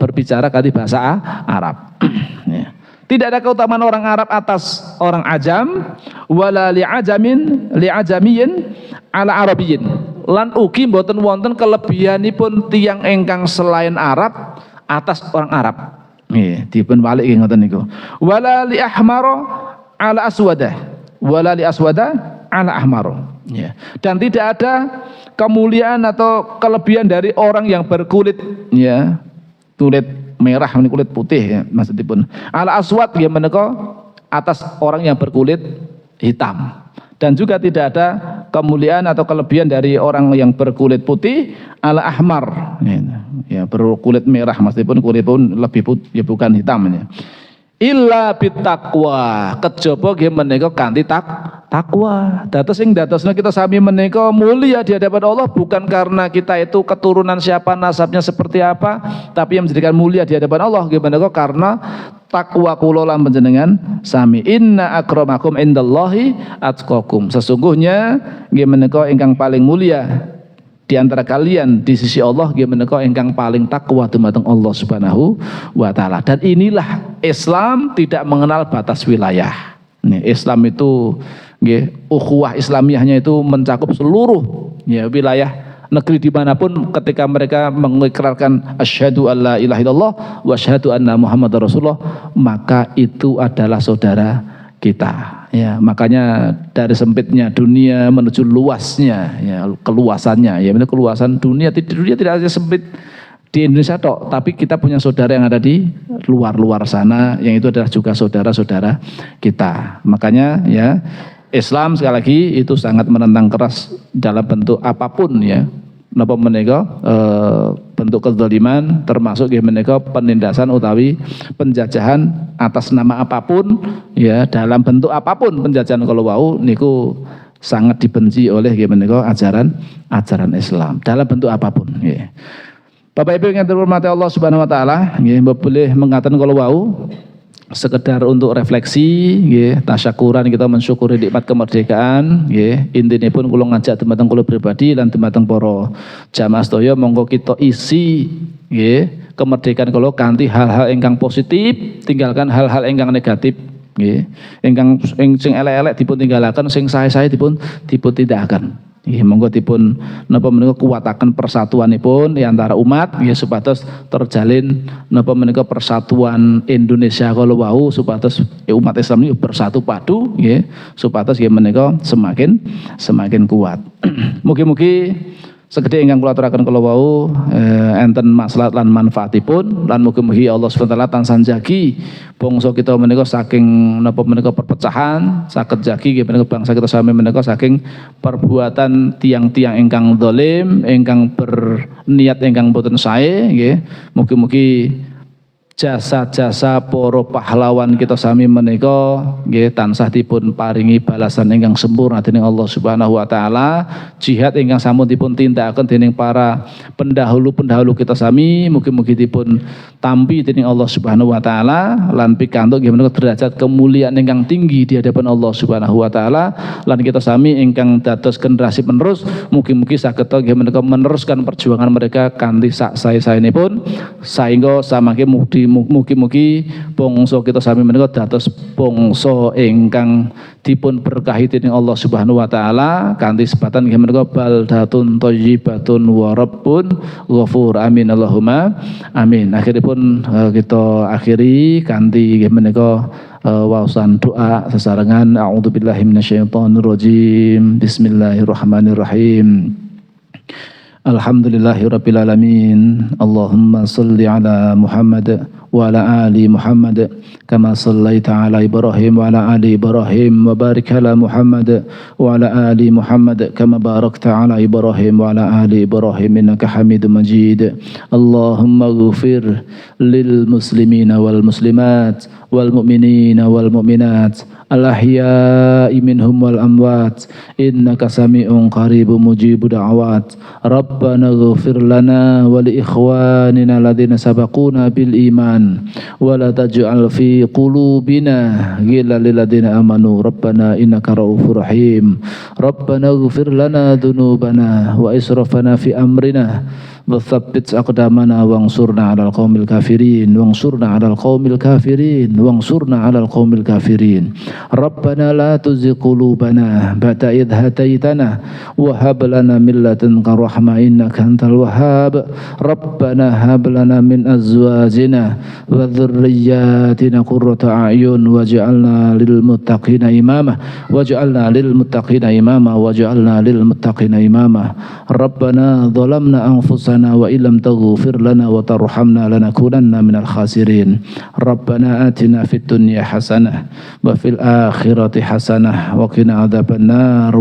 berbicara kanthi bahasa Arab. Ya. Tidak ada keutamaan orang Arab atas orang ajam, wala li ajamiyyin ala arabiyyin. Lan ugi mboten wonten kelebihanipun tiyang ingkang selain Arab atas orang Arab. Nggih, dipun walik ngoten niku. Wala li ahmara ala aswadah, wala li aswada ala ahmar. Ya. Dan tidak ada kemuliaan atau kelebihan dari orang yang berkulit ya, kulit merah ini kulit putih ya maksudipun. Ala aswad ya menika atas orang yang berkulit hitam. Dan juga tidak ada kemuliaan atau kelebihan dari orang yang berkulit putih ala ahmar ya, berkulit merah meskipun kulit pun lebih putih ya, bukan hitam ya. Illa bittaqwa, kejaba nggih menika kanthi takwa. Dados sing dadosna kita sami menika mulia di hadapan Allah bukan karena kita itu keturunan siapa, nasabnya seperti apa, tapi yang menjadikan mulia di hadapan Allah nggih menika karena takwa kula lan panjenengan sami. Inna akramakum indallahi atqakum. Sesungguhnya nggih menika ingkang paling mulia di antara kalian di sisi Allah nggih menika ingkang paling takwa dumateng Allah Subhanahu wa taala. Dan inilah Islam tidak mengenal batas wilayah. Islam itu nggih ukhuwah Islamiyahnya itu mencakup seluruh ya wilayah negeri dimanapun ketika mereka mengikrarkan asyhadu alla ilaha illallah wa asyhadu anna muhammadar rasulullah, maka itu adalah saudara kita. Ya, makanya dari sempitnya dunia menuju luasnya, ya, keluasannya, ya, keluasan dunia tidak hanya sempit di Indonesia tok, tapi kita punya saudara yang ada di luar sana, yang itu adalah juga saudara-saudara kita. Makanya, ya, Islam sekali lagi itu sangat menentang keras dalam bentuk apapun, ya. Napa menika bentuk kezaliman termasuk nggih menika penindasan utawi penjajahan atas nama apapun ya, dalam bentuk apapun penjajahan kalau wau niku sangat dibenci oleh nggih menika ajaran Islam dalam bentuk apapun nggih. Bapak Ibu yang terhormati Allah Subhanahu wa taala nggih, boleh mengatakan kalau wau sekedar untuk refleksi nggih, tasyakuran kita mensyukuri nikmat kemerdekaan nggih. Intine pun kula ngajak dumateng kula pribadi lan dumateng para jamaah sedaya monggo kita isi nggih kemerdekaan kula kanthi hal-hal ingkang positif, tinggalkan hal-hal ingkang negatif nggih. Ingkang sing elek-elek dipun tinggalaken, sing sae-sae dipun tindakaken. Nggih, monggo dipun napa menika kuwataken persatuanipun di antara umat nggih supados terjalin napa menika persatuan Indonesia kala wau supados umat Islam ini bersatu padu nggih supados nggih menika semakin kuat. Mugi-mugi segede ingkang kula aturaken kala wau enten maslahat lan manfaatipun lan mugi-mugi Allah Subhanahu wa taala tansah njagi bangsa kita menika saking napa menika perpecahan, saged jagi nggih menika bangsa kita sami menika saking perbuatan tiang-tiang ingkang zalim, ingkang berniat ingkang boten sae nggih. Mugi-mugi jasa-jasa para pahlawan kita sami menika nggih tansah dipun paringi balasan ingkang sempurna dening Allah Subhanahu wa taala. Jihad ingkang sampun dipun tindakaken dening para pendahulu-pendahulu kita sami mugi-mugi dipun tampi dening Allah Subhanahu wa taala lan pikantuk nggih menika derajat kemuliaan ingkang tinggi di hadapan Allah Subhanahu wa taala lan kita sami ingkang dados generasi penerus mugi-mugi saged nggih menika meneruskan perjuangan mereka kanthi sak sae-saenipun saengga samangke mugi-mugi bangsa kita sami menika dados bangsa ingkang dipun berkahi dening Allah Subhanahu wa taala kanthi sebatan nggih menika baldatun thayyibatun wa rabbun ghafur. Amin Allahumma amin. Akhiripun kita akhiri kanthi nggih menika waosan doa sesarengan a'udzubillahi minasyaitonir rajim. Bismillahirrahmanirrahim. Alhamdulillahirabbil alamin. Allahumma shalli ala Muhammad wa ala ali Muhammad kama shallaita ala Ibrahim wa ala ali Ibrahim wa barik ala Muhammad wa ala ali Muhammad kama barakta ala Ibrahim wa ala ali Ibrahim innaka Hamidum Majid. Allahumma ighfir lil muslimina wal muslimat wal mu'minina wal mu'minat al-ahya'i minhum wal amwat innaka sami'un qaribun mujibud da'awat. Rabbana ighfir lana wa li ikhwanina alladhina sabaquna bil iman wa la taj'al fi qulubina ghillan lil ladzina amanu rabbana innaka ra'ufur rahim. Rabbana ighfir lana dhunubana wa israfana fi amrina وثبت أقدامنا وانصرنا على القوم الكافرين وانصرنا على القوم الكافرين وانصرنا على القوم الكافرين ربنا لا تزغ قلوبنا بعد إذ هديتنا وهب لنا من لدنك رحمة إنك أنت الوهاب ربنا هب لنا من أزواجنا وذرياتنا قرة أعين واجعلنا للمتقين إماما واجعلنا للمتقين إماما ربنا ظلمنا أنفسنا وإن لم تغفر لنا وترحمنا لنكونن من الخاسرين ربنا آتنا في الدنيا حسنة وفي الآخرة حسنة وقنا عذاب النار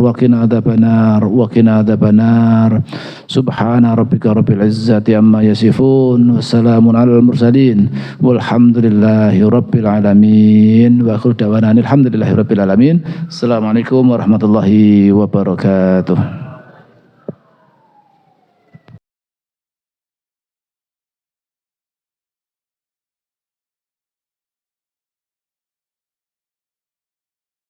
سبحان ربك رب العزة عما يصفون وسلام على المرسلين والحمد لله رب العالمين وآخر دعوانا الحمد لله رب العالمين. Assalamualaikum warahmatullahi wabarakatuh.